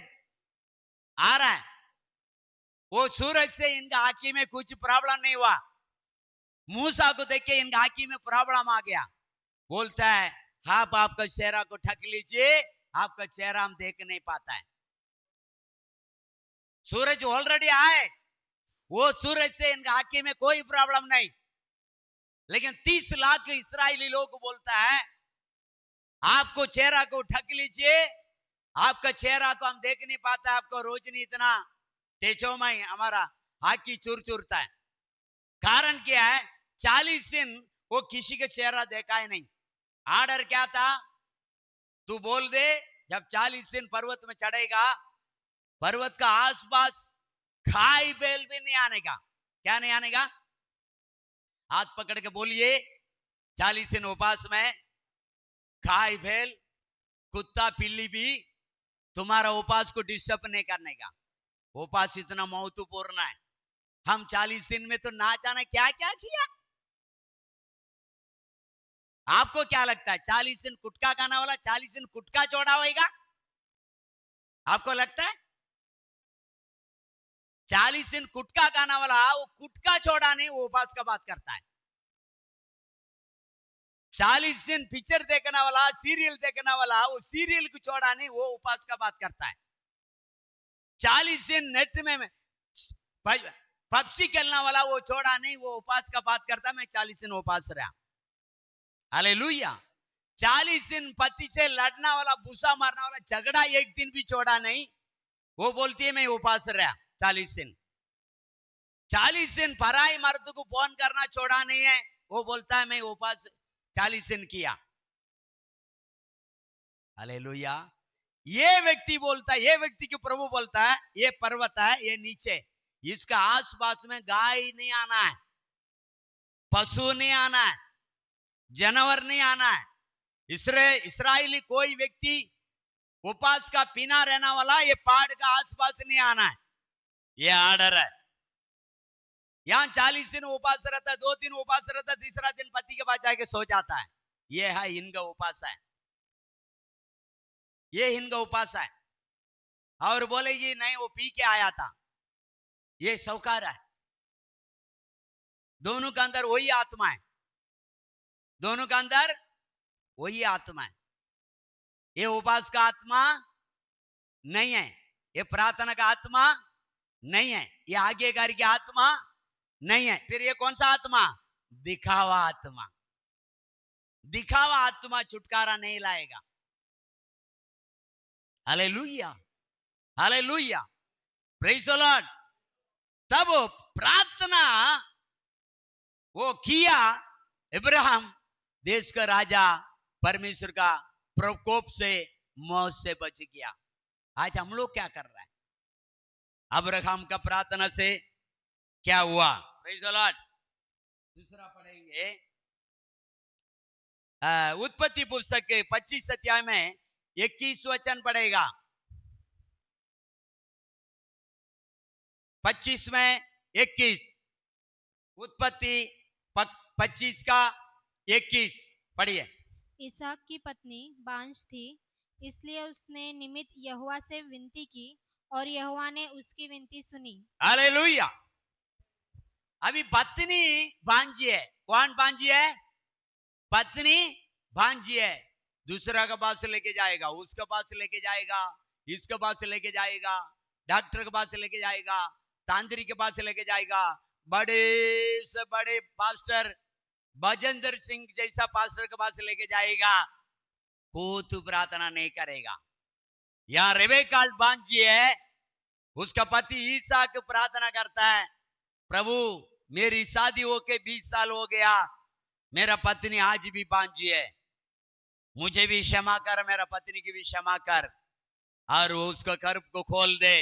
आ रहा है, वो सूरज से इनका आंखी में कुछ प्रॉब्लम नहीं हुआ। मूसा को देख के इनका आंखी में प्रॉब्लम आ गया। बोलता है, आप आपका चेहरा को ढक लीजिए, आपका चेहरा हम देख नहीं पाता है। सूरज ऑलरेडी आए, वो सूरज से इनका आंखी में कोई प्रॉब्लम नहीं। लेकिन 30 लाख इस्राएली लोग को बोलता है, आपको चेहरा को ढक लीजिए, आपका चेहरा को हम देख नहीं पाता, आपको रोशनी इतना तेजोमय, हमारा आंखी चूर चूरता है। कारण क्या है? 40 दिन वो किसी का चेहरा देखा ही नहीं। आर्डर क्या था? तू बोल दे, जब 40 दिन पर्वत में चढ़ेगा, पर्वत का आसपास खाई बेल भी नहीं आने का। क्या नहीं आने का? हाथ पकड़ के बोलिए, 40 दिन उपवास में खाई बेल, कुत्ता पिल्ली भी तुम्हारा उपवास को डिस्टर्ब नहीं करने का। उपवास इतना महत्वपूर्ण है। हम 40 दिन में तो ना जाने क्या क्या किया। आपको क्या लगता है 40 दिन गुटखा खाना वाला 40 दिन गुटखा छोड़ा होगा? आपको लगता है 40 दिन गुटखा खाना वाला वो गुटखा छोड़ा नहीं, वो उपवास का बात करता है। 40 दिन पिक्चर देखने वाला, सीरियल देखने वाला, वो सीरियल को छोड़ा नहीं, वो उपवास का बात करता है। 40 दिन नेट में पबजी खेलने वाला, वो छोड़ा नहीं, वो उपवास का बात करता है। मैं 40 दिन उपवास रहा। हालेलुया। 40 दिन पति से लड़ना वाला, भूसा मारना वाला, झगड़ा एक दिन भी छोड़ा नहीं, वो बोलती है मैं उपवास रहा 40 दिन। 40 दिन पराई मर्द को फोन करना छोड़ा नहीं है, वो बोलता है मैं उपवास 40 दिन किया। हालेलुया। ये व्यक्ति बोलता है, ये व्यक्ति के प्रभु बोलता है, ये पर्वत है, ये नीचे, इसका आसपास में गाय नहीं आना है, पशु नहीं आना है, जानवर नहीं आना है। इस्राएली कोई व्यक्ति उपवास का पीना रहना वाला, ये पहाड़ का आसपास नहीं आना है। ये आर्डर है। यहाँ 40 दिन उपवास रहता है, 2 दिन उपवास रहता है, तीसरा दिन पति के पास जाके सो जाता है। ये है इनका उपवास है, ये इनका उपवास है। और बोलेगी नहीं वो पी के आया था, ये सौकार है। दोनों के अंदर वही आत्मा है, दोनों के अंदर वही आत्मा है। ये उपवास का आत्मा नहीं है, ये प्रार्थना का आत्मा नहीं है, ये आज्ञाकारी की आत्मा नहीं है। फिर ये कौन सा आत्मा? दिखावा आत्मा। दिखावा आत्मा छुटकारा नहीं लाएगा। Hallelujah, hallelujah, praise the Lord. तब प्रार्थना वो किया, इब्राहिम देश का राजा परमेश्वर का प्रकोप से, मौत से बच गया। आज हम लोग क्या कर रहे हैं? अब्राहम का प्रार्थना से क्या हुआ? Praise the Lord. दूसरा पढ़ेंगे, उत्पत्ति पुस्तक के 25 अध्याय में 21 वचन पढ़ेगा। 25 में 21, उत्पत्ति 25 का 21 पढ़िए। इसहाक की पत्नी बांझ थी, इसलिए उसने निमित्त यहोवा से विनती की और यहोवा ने उसकी विनती सुनी। हालेलुया। अभी पत्नी भांजी है। कौन भांजी है? पत्नी भांजी है। दूसरा के पास लेके जाएगा, उसके पास लेके जाएगा, इसके पास लेके जाएगा, डॉक्टर के पास लेके जाएगा, तांत्रिक के पास लेके जाएगा, बड़े से बड़े पास्टर भजेंद्र सिंह जैसा पास्टर के पास लेके जाएगा, कोई प्रार्थना नहीं करेगा। यहाँ रेबेकाल भांजी है, उसका पति ईसाक प्रार्थना करता है, प्रभु मेरी शादी होके 20 साल हो गया, मेरा पत्नी आज भी भांजी है, मुझे भी क्षमा कर, मेरा पत्नी की भी क्षमा कर, और वो उसका गर्भ को खोल दे।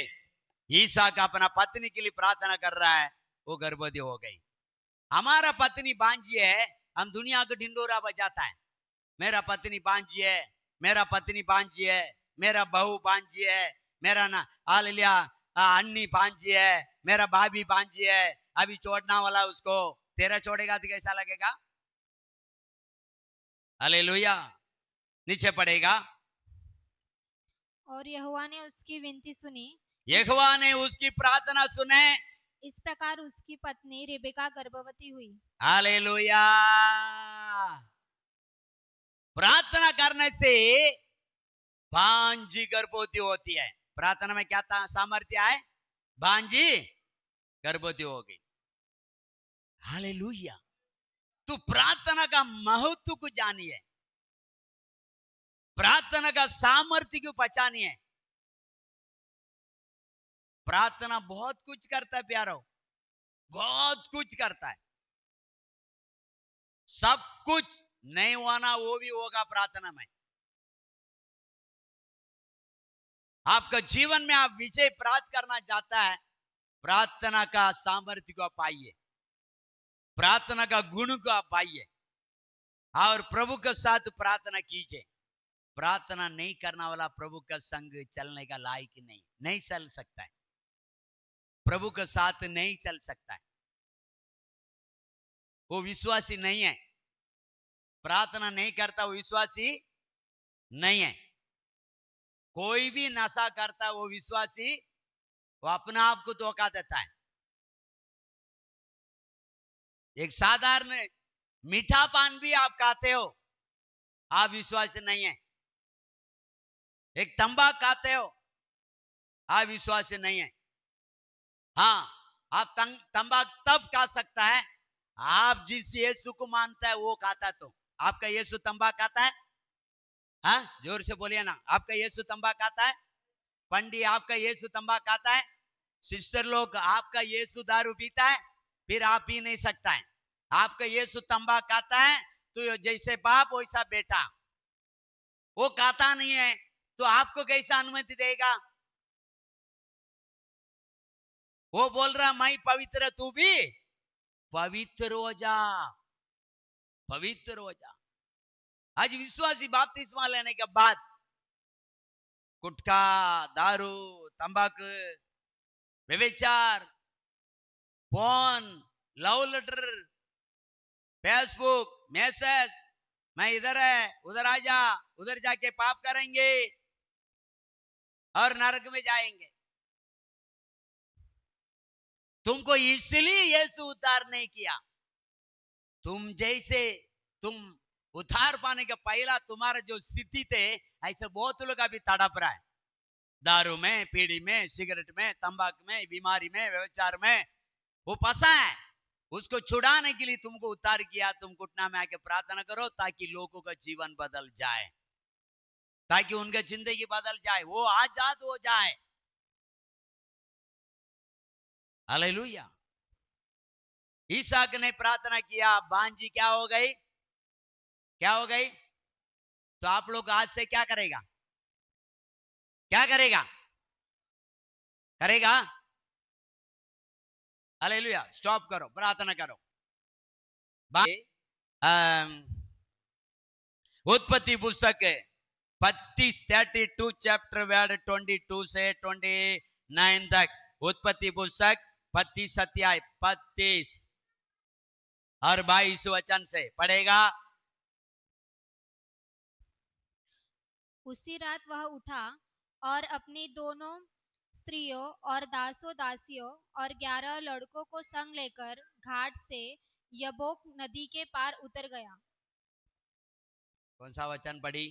ईसाक अपना पत्नी के लिए प्रार्थना कर रहा है, वो गर्भवती हो गई। हमारा पत्नी भांजी है, हम दुनिया को ढिंडोरा बजाता है, मेरा पत्नी भांजी है, मेरा पत्नी भांजी है, मेरा बहू भांजी है, मेरा ना हालेलुया अन्नी भांजी है, मेरा भाभी भांजी है, अभी छोड़ना वाला उसको, तेरा छोड़ेगा तो कैसा लगेगा? हालेलुया। नीचे पड़ेगा। और यहोवा ने उसकी विनती सुनी। यहोवा ने उसकी प्रार्थना सुने। इस प्रकार उसकी पत्नी रिबेका गर्भवती हुई। हालेलुया। प्रार्थना करने से भांजी गर्भवती होती है। प्रार्थना में क्या था? सामर्थ्य है, भांजी गर्भवती हो गई। हालेलुया। तो प्रार्थना का महत्व को जानिए, प्रार्थना का सामर्थ्य को पहचानिए। प्रार्थना बहुत कुछ करता है प्यारो, बहुत कुछ करता है। सब कुछ नहीं होना वो भी होगा प्रार्थना में। आपका जीवन में आप विजय प्राप्त करना चाहता है, प्रार्थना का सामर्थ्य को पाइए, प्रार्थना का गुण को आप पाइए और प्रभु के साथ प्रार्थना कीजिए। प्रार्थना नहीं करने वाला प्रभु का संग चलने का लायक नहीं चल सकता है, प्रभु के साथ नहीं चल सकता है, वो विश्वासी नहीं है। प्रार्थना नहीं करता वो विश्वासी नहीं है। कोई भी नशा करता वो विश्वासी, वो अपने आप को धोखा देता है। एक साधारण मीठा पान भी आप खाते हो, आप विश्वासी नहीं है। एक तंबाकू खाते हो, आप विश्वासी नहीं है। हाँ, आप तंबाकू तब खा सकता है आप जिस यीशु को मानता है वो खाता। तो आपका यीशु तंबाकू खाता है? हाँ, जोर से बोलिए ना, आपका यीशु तंबाकू खाता है? पंडित आपका यीशु तंबाकू खाता है? सिस्टर लोग आपका यीशु दारू पीता है? फिर आप पी नहीं सकता है। आपका यीशु तंबाकू खाता है तो जैसे बाप वैसा बेटा, वो खाता नहीं है तो आपको कैसा अनुमति देगा? वो बोल रहा मैं पवित्र, तू भी पवित्र हो जा, पवित्र हो जा। आज विश्वासी बपतिस्मा लेने के बाद गुटखा, दारू, तंबाकू, व्यभिचार, phone, love letter, Facebook, message, मैं इधर है उधर आ जा, उधर जाके पाप करेंगे और नरक में जाएंगे। तुमको इसलिए यीशु उद्धार नहीं किया। तुम जैसे तुम उद्धार पाने का पहला तुम्हारा जो स्थिति थे, ऐसे बहुत लोग अभी तड़प रहा है, दारू में, पीड़ी में, सिगरेट में, तंबाकू में, बीमारी में, व्यभिचार में वो फंसा है। उसको छुड़ाने के लिए तुमको उद्धार किया। तुम घुटना में आके प्रार्थना करो ताकि लोगों का जीवन बदल जाए, ताकि उनका जिंदगी बदल जाए, वो आजाद हो जाए। हालेलुया। ईसाक ने प्रार्थना किया, भांजी क्या हो गई? क्या हो गई? तो आप लोग आज से क्या करेगा? क्या करेगा? करेगा? हालेलुया। स्टॉप करो, प्रार्थना करो। उत्पत्ति पुस्तक 32 चैप्टर वर्ड 22 से 29 तक। उत्पत्ति पुस्तक 32 अध्याय 32 और 22 वचन से पढ़ेगा। उसी रात वह उठा और अपनी दोनों स्त्रियों और दासों दासियों और 11 लड़कों को संग लेकर घाट से यब्बोक नदी के पार उतर गया। कौन सा वचन पढ़ी?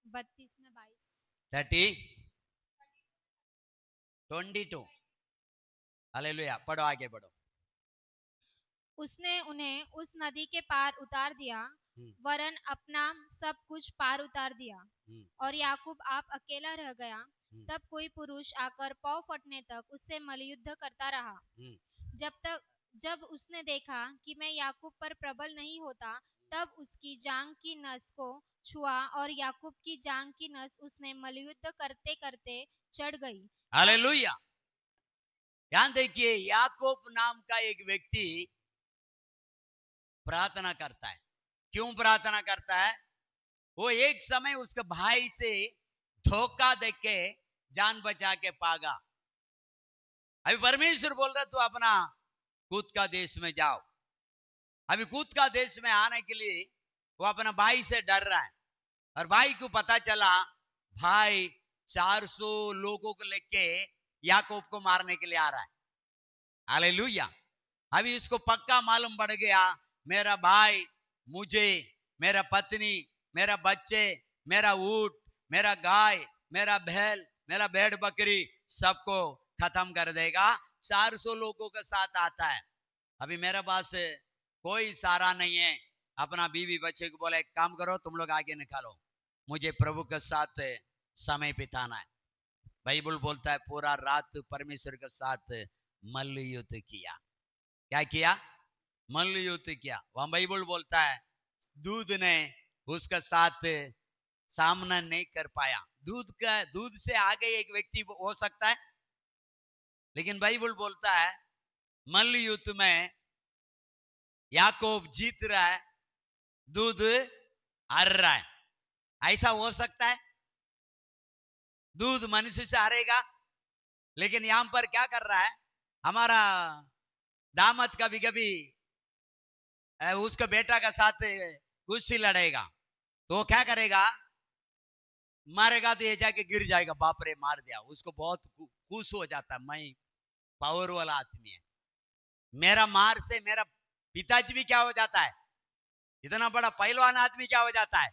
32 में 22। 30 22। हालेलुया, पढ़ो, आगे पढ़ो। उसने उन्हें उस नदी के पार उतार दिया, वरन अपना सब कुछ पार उतार दिया, और याकूब आप अकेला रह गया। तब कोई पुरुष आकर पाँव फटने तक उससे मल्लयुद्ध करता रहा। जब उसने देखा कि मैं याकूब पर प्रबल नहीं होता, तब उसकी जांघ की नस को छुआ, और याकूब की जांघ की नस उसने मल्लयुद्ध करते करते चढ़ गई। हालेलुया। ध्यान देखिए, याकूब नाम का एक व्यक्ति प्रार्थना करता है। क्यों प्रार्थना करता है? वो एक समय उसके भाई से धोखा देके जान बचा के भागा। अभी परमेश्वर बोल रहा तू अपना कूद का देश में जाओ। अभी कूद का देश में आने के लिए वो अपना भाई से डर रहा है, और भाई को पता चला भाई 400 लोगों को लेके याकूब को मारने के लिए आ रहा है। हालेलुया। अभी इसको पक्का मालूम पड़ गया, मेरा भाई मुझे, मेरा पत्नी, मेरा बच्चे, मेरा ऊंट, मेरा गाय, मेरा बैल, मेरा भेड़ बकरी सबको खत्म कर देगा। 400 लोगों के साथ आता है। अभी मेरे पास कोई सहारा नहीं है। अपना बीवी बच्चे को बोला, एक काम करो, तुम लोग आगे निकालो, मुझे प्रभु के साथ समय बिताना है। बाइबल बोलता है पूरा रात परमेश्वर के साथ मल्ल युद्ध किया। क्या किया? मल्ल युद्ध किया। वहां बाइबल बोलता है दूध ने उसका साथ सामना नहीं कर पाया। दूध से आगे एक व्यक्ति हो सकता है, लेकिन बाइबल बोलता है मल्ल युद्ध में याकूब जीत रहा है, दूध हार रहा है। ऐसा हो सकता है? दूध मनुष्य से हारेगा, लेकिन यहां पर क्या कर रहा है हमारा दामद? कभी कभी उसका बेटा का साथ कुश्ती लड़ेगा तो वो क्या करेगा? मारेगा तो ये जाके गिर जाएगा, बाप रे मार दिया। उसको बहुत खुश हो जाता है, मैं पावर वाला आदमी है, मेरा मार से मेरा पिताजी भी क्या हो जाता है, इतना बड़ा पहलवान आदमी क्या हो जाता है,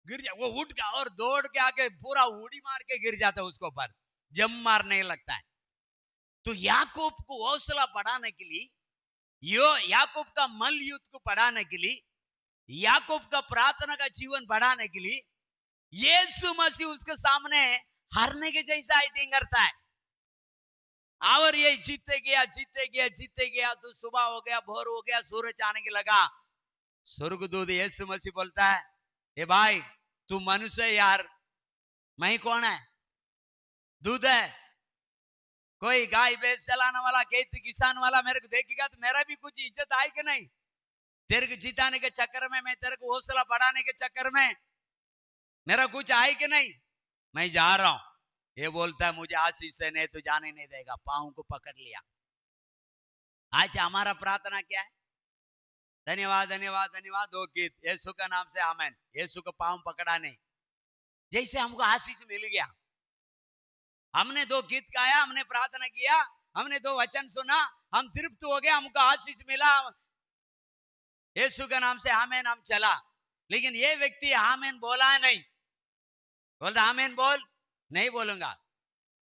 गिर जा। वो उठ गया और दौड़ के आके पूरा उड़ी मार के गिर जाता है, उसको ऊपर जम मारने लगता है। तो याकूब को हौसला बढ़ाने के लिए, याकूब का मल्ल युद्ध को बढ़ाने के लिए, याकूब का प्रार्थना का जीवन बढ़ाने के लिए यीशु मसीह उसके सामने हारने के जैसा एक्टिंग करता है। और ये जीते गया जीते गया जीते गया। तो सुबह हो गया, भोर हो गया, सूरज आने के लगा। स्वर्गदूत यीशु मसीह बोलता है, ए भाई तू मनुष्य है यार, मैं कौन है? दूध है। कोई गाय भैंस चलाने वाला, खेती किसान वाला मेरे को देखेगा तो मेरा भी कुछ इज्जत आए कि नहीं? तेरे को जिताने के चक्कर में, मैं तेरे को हौसला बढ़ाने के चक्कर में मेरा कुछ आए कि नहीं? मैं जा रहा हूं। ये बोलता है मुझे आशीष से नहीं तो जाने नहीं देगा। पाँव को पकड़ लिया। आज हमारा प्रार्थना क्या है? धन्यवाद धन्यवाद धन्यवाद, दो गीत, यीशु का नाम से आमेन। यीशु को पाँव पकड़ा नहीं, जैसे हमको आशीष मिल गया। हमने 2 गीत गाया, हमने प्रार्थना किया, हमने 2 वचन सुना, हम तृप्त हो गए, हमको आशीष मिला, यीशु के नाम से आमेन, हम चला। लेकिन ये व्यक्ति आमेन बोला नहीं। बोलता आमेन बोल, नहीं बोलूंगा।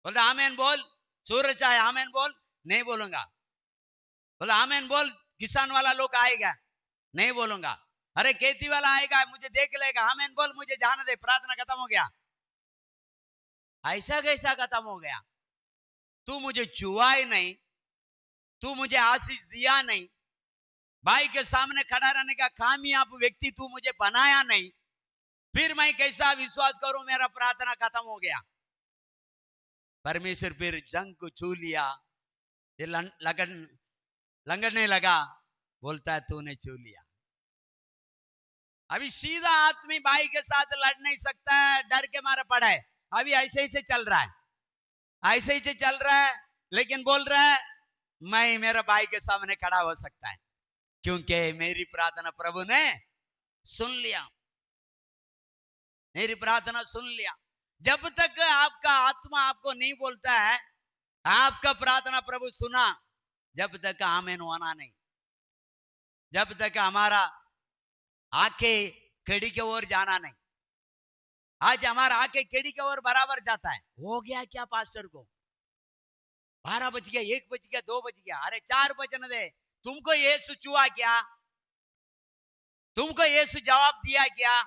बोलता आमेन बोल, सूरज आए, आमेन बोल, नहीं बोलूंगा। बोलता आमेन बोल, किसान वाला लोग आएगा, नहीं बोलूंगा। अरे खेती वाला आएगा, मुझे देख लेगा, आमेन बोल, मुझे जाने दे, प्रार्थना खत्म हो गया। ऐसा कैसा खत्म हो गया? तू मुझे छुआ ही नहीं, तू मुझे आशीष दिया नहीं, भाई के सामने खड़ा रहने का कामयाब व्यक्ति तू मुझे बनाया नहीं, फिर मैं कैसा विश्वास करूं मेरा प्रार्थना खत्म हो गया? परमेश्वर फिर जंग को छू लिया, ये लंगड़ने लगा, बोलता है तूने छू लिया। अभी सीधा आदमी भाई के साथ लड़ नहीं सकता है, डर के मारे पड़ा है। अभी ऐसे ही से चल रहा है, ऐसे ही से चल रहा है, लेकिन बोल रहा है मैं मेरा भाई के सामने खड़ा हो सकता है, क्योंकि मेरी प्रार्थना प्रभु ने सुन लिया, मेरी प्रार्थना सुन लिया। जब तक आपका आत्मा आपको नहीं बोलता है आपका प्रार्थना प्रभु सुना, जब तक आमीन होना नहीं, जब तक हमारा आके केड़ी के ओर जाना नहीं। आज हमारा आके केड़ी के ओर बराबर जाता है। हो गया क्या पास्टर को, 12 बज गया, 1 बज गया, 2 बज गया, अरे 4 बजने दे। तुमको यीशु छुआ क्या? तुमको यीशु जवाब दिया क्या?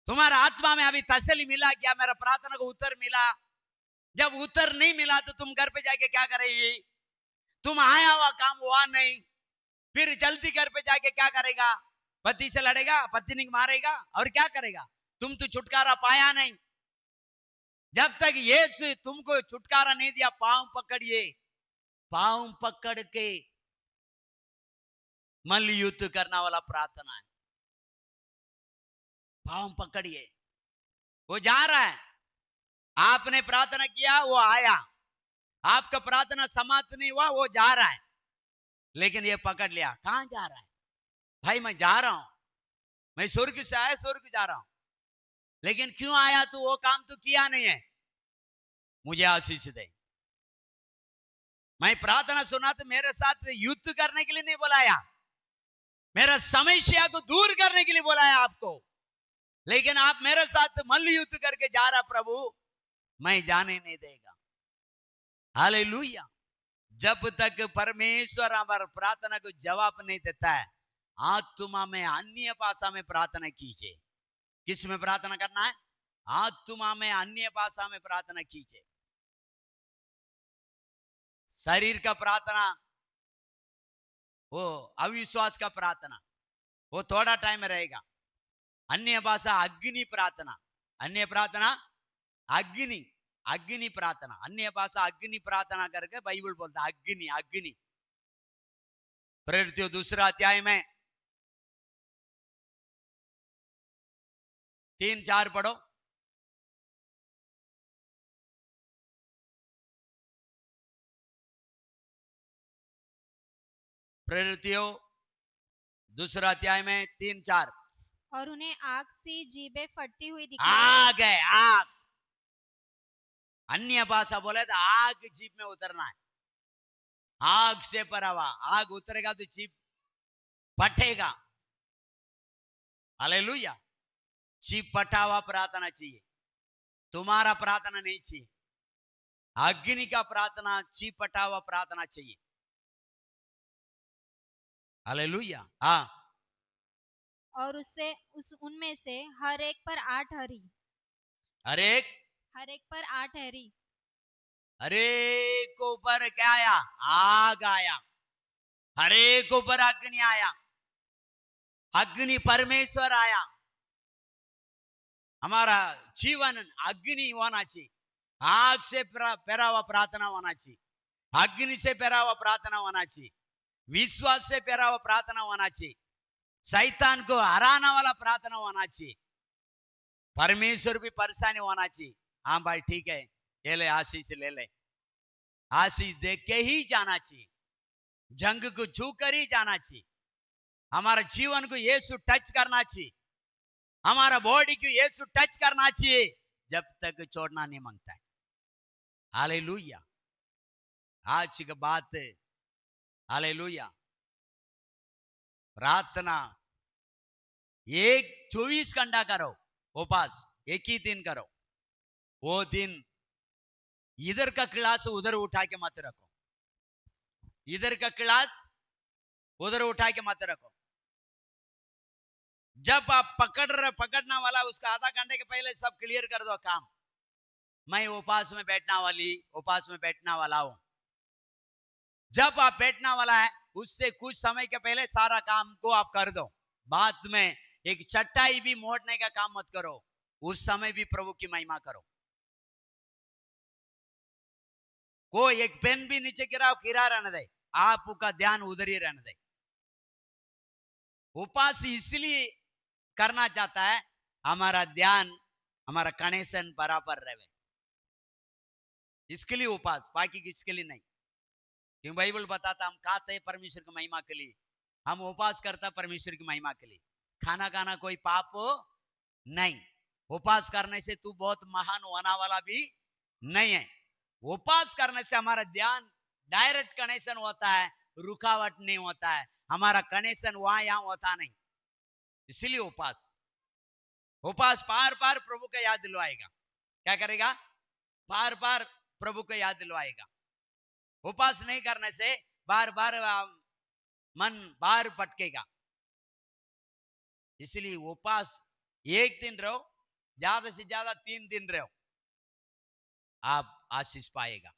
तुम्हारा आत्मा में अभी तसल्ली मिला क्या? मेरा प्रार्थना को उत्तर मिला? जब उत्तर नहीं मिला तो तुम घर पे जाके क्या करेगी? तुम आया हुआ काम हुआ नहीं, फिर जल्दी घर पे जाके क्या करेगा? पति से लड़ेगा, पत्नी को मारेगा और क्या करेगा? तुम तो छुटकारा पाया नहीं। जब तक यीशु तुमको छुटकारा नहीं दिया, पांव पकड़िए, पांव पकड़ के मल्लयुद्ध करने वाला प्रार्थना है। पांव पकड़िए, वो जा रहा है। आपने प्रार्थना किया, वो आया, आपका प्रार्थना समाप्त नहीं हुआ, वो जा रहा है, लेकिन ये पकड़ लिया। कहां जा रहा है? भाई मैं जा रहा हूं, मैं स्वर्ग से आया, स्वर्ग जा रहा हूं, लेकिन क्यों आया? तो वो काम तो किया नहीं है, मुझे आशीष दे। मैं प्रार्थना सुना तो मेरे साथ युद्ध करने के लिए नहीं बुलाया, मेरा समस्या को दूर करने के लिए बुलाया आपको, लेकिन आप मेरे साथ मल्ल युद्ध करके जा रहा। प्रभु मैं जाने नहीं देगा। हालेलुया। जब तक परमेश्वर हमारे प्रार्थना को जवाब नहीं देता है, आत्मा में अन्य भाषा में प्रार्थना कीजिए। किस में प्रार्थना करना है? आत्मा में अन्य भाषा में प्रार्थना कीजिए। शरीर का प्रार्थना, वो अविश्वास का प्रार्थना, वो थोड़ा टाइम रहेगा। अन्य भाषा अग्नि प्रार्थना, अन्य प्रार्थना अग्नि, अग्नि प्रार्थना, अन्य भाषा अग्नि प्रार्थना करके बाइबल बोलता है अग्नि, अग्नि। प्रेरितों 2 अध्याय में 3-4 पढ़ो। प्रेरितों 2 अध्याय में 3-4। और उन्हें आग सी जीभें फटती हुई दिखाई। आग है, आग। अन्य भाषा बोले तो आग जीभ में उतरना है, आग से भरा हुआ। आग उतरेगा तो जीभ फटेगा। हालेलुया। जीभ फटा हुआ प्रार्थना चाहिए, तुम्हारा प्रार्थना नहीं चाहिए। अग्नि का प्रार्थना, जीभ फटा हुआ प्रार्थना चाहिए। हालेलुया। हाँ। और उनमें से हर एक पर 8 हरी, हर एक पर 8 हरी, हर एक ऊपर क्या आया? आग आया। हर एक ऊपर अग्नि आया, अग्नि परमेश्वर आया। हमारा जीवन अग्नि होना चाहिए, आग से पैरा हुआ प्रार्थना होना चाहिए, अग्नि से पैरा हुआ प्रार्थना होना चाहिए, विश्वास से पैरा हुआ प्रार्थना होना चाहिए, शैतान को हराने वाला प्रार्थना होना चाहिए, परमेश्वर भी परेशानी होना चाहिए। हाँ भाई ठीक है, ये ले आशीष, ले ले, आशीष देख के ही जाना चाहिए, जंग को छू कर ही जाना चाहिए। हमारा जीवन को यीशु टच करना चाहिए, हमारा बॉडी को यीशु टच करना चाहिए, जब तक छोड़ना नहीं मांगता है। हालेलुया। आज की बात, हालेलुया, प्रार्थना 24 घंटा करो, उपवास एक ही दिन करो। वो दिन इधर का क्लास उधर उठा के मत रखो, इधर का क्लास उधर उठा के मत रखो। जब आप पकड़ना वाला, उसका आधा घंटे के पहले सब क्लियर कर दो काम। मैं उपवास में बैठना वाला हूं। जब आप बैठना वाला है, उससे कुछ समय के पहले सारा काम को आप कर दो। बाद में एक चट्टाई भी मोड़ने का काम मत करो, उस समय भी प्रभु की महिमा करो। कोई एक पेन भी नीचे गिरा रहने दे, आपका ध्यान उधर ही रहने दे। उपवास इसलिए करना चाहता है, हमारा ध्यान, हमारा कनेक्शन बराबर रहे, इसके लिए उपवास, बाकी किसके लिए नहीं। क्योंकि बाइबल बताता हम खाते हैं परमेश्वर की महिमा के लिए, हम उपवास करता परमेश्वर की महिमा के लिए। खाना खाना कोई पाप नहीं। उपवास करने से तू बहुत महान होने वाला भी नहीं है। उपवास करने से हमारा ध्यान डायरेक्ट कनेक्शन होता है, रुकावट नहीं होता है, हमारा कनेक्शन वहां यहां होता नहीं। इसलिए उपवास उपवास बार बार प्रभु का याद दिलवाएगा। क्या करेगा? बार बार प्रभु को याद दिलवाएगा। उपवास नहीं करने से बार बार मन बाहर भटकेगा। इसलिए उपवास एक दिन रहो, ज्यादा से ज्यादा 3 दिन रहो, आप आशीष पाएगा।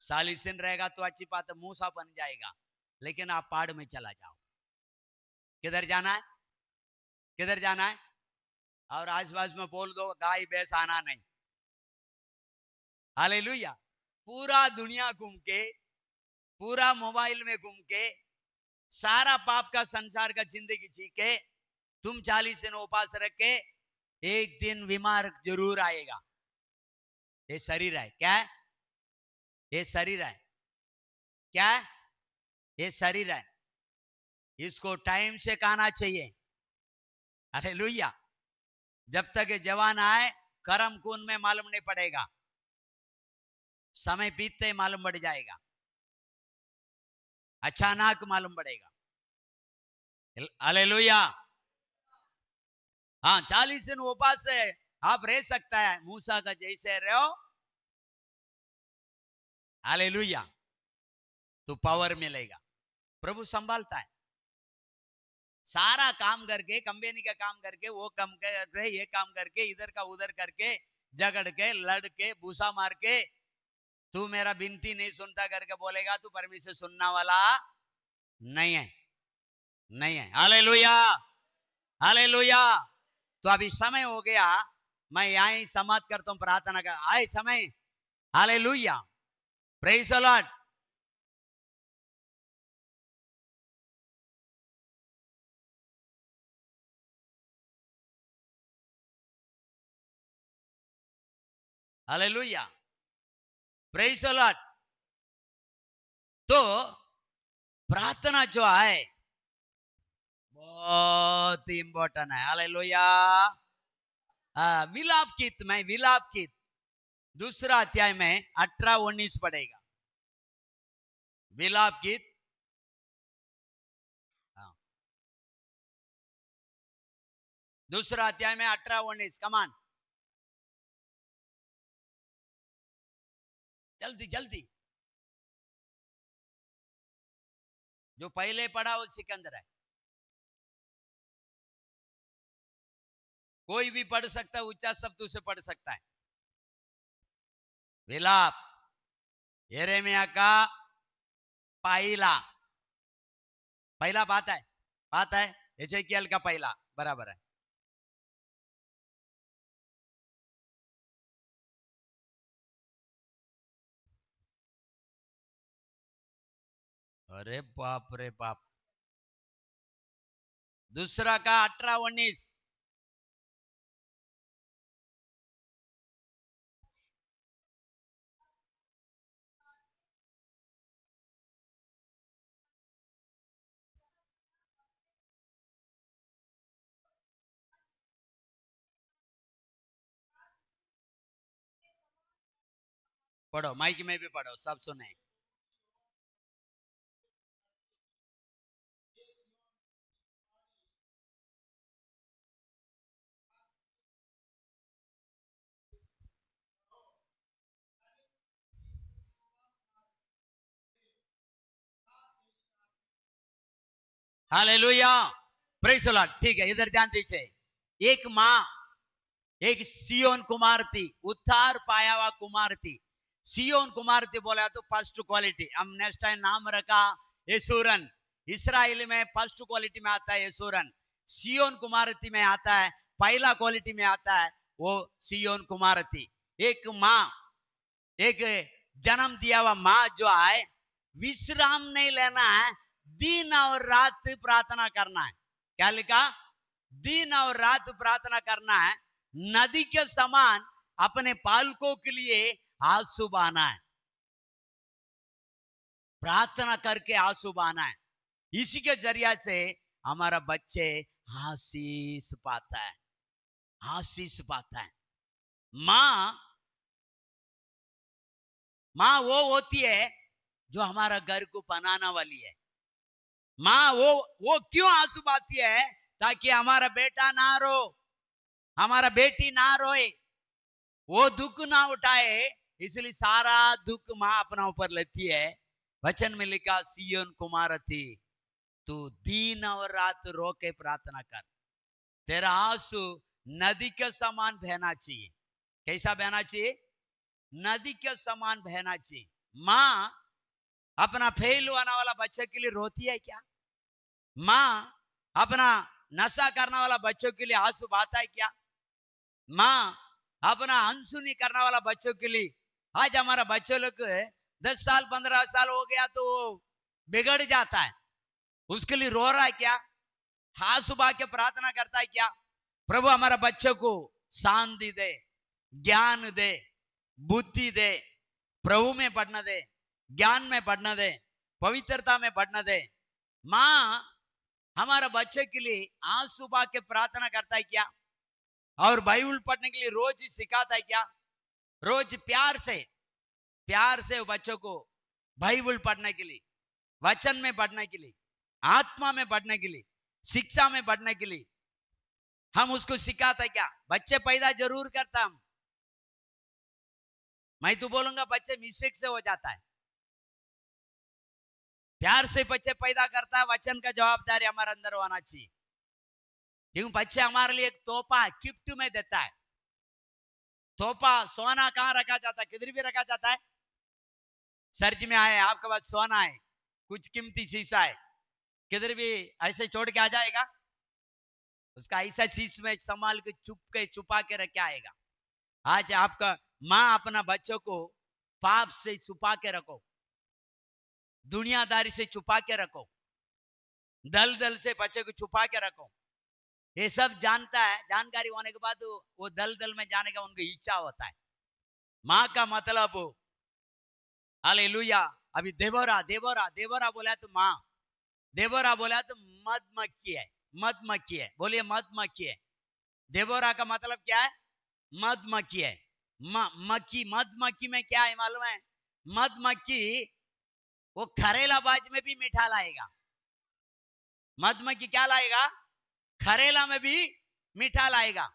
40 दिन रहेगा तो अच्छी बात है, मूसा बन जाएगा, लेकिन आप पहाड़ में चला जाओ। किधर जाना है? किधर जाना है? और आसपास में बोल दो गाय भैंस आना नहीं। हालेलुया। पूरा दुनिया घूम के, पूरा मोबाइल में घूम के, सारा पाप का संसार का जिंदगी जी के तुम 40 दिन उपवास रख के एक दिन बीमार जरूर आएगा। ये शरीर है। क्या है? ये शरीर है। क्या है? ये शरीर है। इसको टाइम से खाना चाहिए। हालेलुया। जब तक ये जवान आए कर्म खून में मालूम नहीं पड़ेगा, समय बीतते मालूम पड़ जाएगा, अचानक मालूम पड़ेगा। हालेलुया। हाँ, 40 दिन उपवास से आप रह सकता है, मूसा का जैसे रहो। हालेलुया। तो पावर मिलेगा। प्रभु संभालता है। सारा काम करके, कंपनी का काम करके, वो काम करके, ये काम करके, इधर का उधर करके, झगड़ के, लड़ के, भूसा मार के, तू मेरा विनती नहीं सुनता करके बोलेगा तो परमेश्वर सुनने वाला नहीं है। नहीं है। हालेलुया। हालेलुया। तो अभी समय हो गया, मैं यहां ही समाप्त करता हूं प्रार्थना का। आए समय। Hallelujah. Praise the Lord. Hallelujah. Praise the Lord. तो प्रार्थना जो है बहुत इंपॉर्टेंट है। हालेलुया। विलाप गीत में, विलाप गीत दूसरा अध्याय में 18-19 पढ़ेगा। विलाप गीत दूसरा अध्याय में 18-19। कमान, जल्दी जल्दी। जो पहले पढ़ा वो सिकंदर है। कोई भी पढ़ सकता है, ऊंचा शब्द उसे पढ़ सकता है। विलाप यिर्मयाह का पहला पहला बात है, बात है एजेकियल का पहला, बराबर है। अरे बाप रे बाप। दूसरा का 18-19। पढ़ो, माइक में भी पढ़ो, सब सुने। हालेलुया। Praise the Lord. ठीक है, इधर ध्यान दीजिए। एक माँ, एक सियोन कुमार थी, उद्धार पाया हुआ कुमार थी। सियोन कुमार थी बोला तो फर्स्ट क्वालिटी। हम नेक्स्ट टाइम नाम रखा यशूरन। इसराइल में फर्स्ट क्वालिटी में आता है यशूरन। सियोन कुमारती में आता है, पहला क्वालिटी में आता है वो सियोन कुमारती। एक माँ, एक जन्म दिया हुआ माँ जो है, विश्राम नहीं लेना है, दिन और रात प्रार्थना करना है। क्या लिखा? दिन और रात प्रार्थना करना है। नदी के समान अपने पालकों के लिए आंसू बहाना है। प्रार्थना करके आंसू बहाना है। इसी के जरिया से हमारा बच्चे आशीष पाता है। आशीष पाता है। माँ माँ वो होती है जो हमारा घर को बनाने वाली है। माँ वो क्यों आंसू पाती है? ताकि हमारा बेटा ना रो, हमारा बेटी ना रोए, वो दुख ना उठाए, इसलिए सारा दुख माँ अपना ऊपर लेती है। वचन में लिखा, सिय्योन कुमारती तू दिन और रात रो के प्रार्थना कर, तेरा आंसू नदी के समान बहना चाहिए। कैसा बहना चाहिए? नदी के समान बहना चाहिए। माँ अपना फेल होने वाला बच्चे के लिए रोती है क्या? माँ अपना नशा करने वाला बच्चों के लिए आंसू बहाता है क्या? माँ अपना अनसुनी करने वाला बच्चों के लिए, आज हमारा बच्चों लोग 10 साल 15 साल हो गया तो बिगड़ जाता है, उसके लिए रो रहा है क्या? आंसू बहा के प्रार्थना करता है क्या? प्रभु हमारा बच्चों को शांति दे, ज्ञान दे, बुद्धि दे, प्रभु में बढ़ने दे, ज्ञान में बढ़ने दे, पवित्रता में बढ़ने दे। माँ हमारा बच्चे के लिए आंसू बहा के प्रार्थना करता है क्या? और बाइबल पढ़ने के लिए रोज सिखाता है क्या? रोज प्यार से बच्चों को बाइबल पढ़ने के लिए, वचन में बढ़ने के लिए, आत्मा में बढ़ने के लिए, शिक्षा में बढ़ने के लिए हम उसको सिखाता है क्या? बच्चे पैदा जरूर करता हम, मैं तो बोलूंगा बच्चे मिस्टेक से हो जाता है। प्यार से बच्चे पैदा करता है, वचन का जवाबदारी हमारे अंदर होना चाहिए। क्यों? बच्चे हमारे लिए एक तोहफा गिफ्ट में देता है। तोहफा सोना कहाँ रखा जाता है? किधर भी रखा जाता है। सर्च में आए, आपके पास सोना है, कुछ कीमती शीशा है, किधर भी ऐसे छोड़ के आ जाएगा? उसका ऐसा चीज में संभाल के छुपा के रखे आएगा। आज आपका माँ अपना बच्चों को पाप से छुपा के रखो, दुनियादारी से छुपा के रखो, दल से बच्चे को छुपा के रखो। ये सब जानता है, जानकारी होने के बाद वो दल में जाने का उनको इच्छा होता है। माँ का मतलब हालेलुया। अभी देवोरा बोला तो माँ, देवोरा बोला तो मधुमक्खी है, मधुमक्खी है, बोलिए मधुमक्खी है। देवोरा का मतलब क्या है? मधुमक्खी है। मक्खी, मधुमक्खी में क्या है मालूम है? मधुमक्खी वो खरेला बाज में भी मीठा लाएगा। मधुमक्खी क्या लाएगा? खरेला में भी मीठा लाएगा।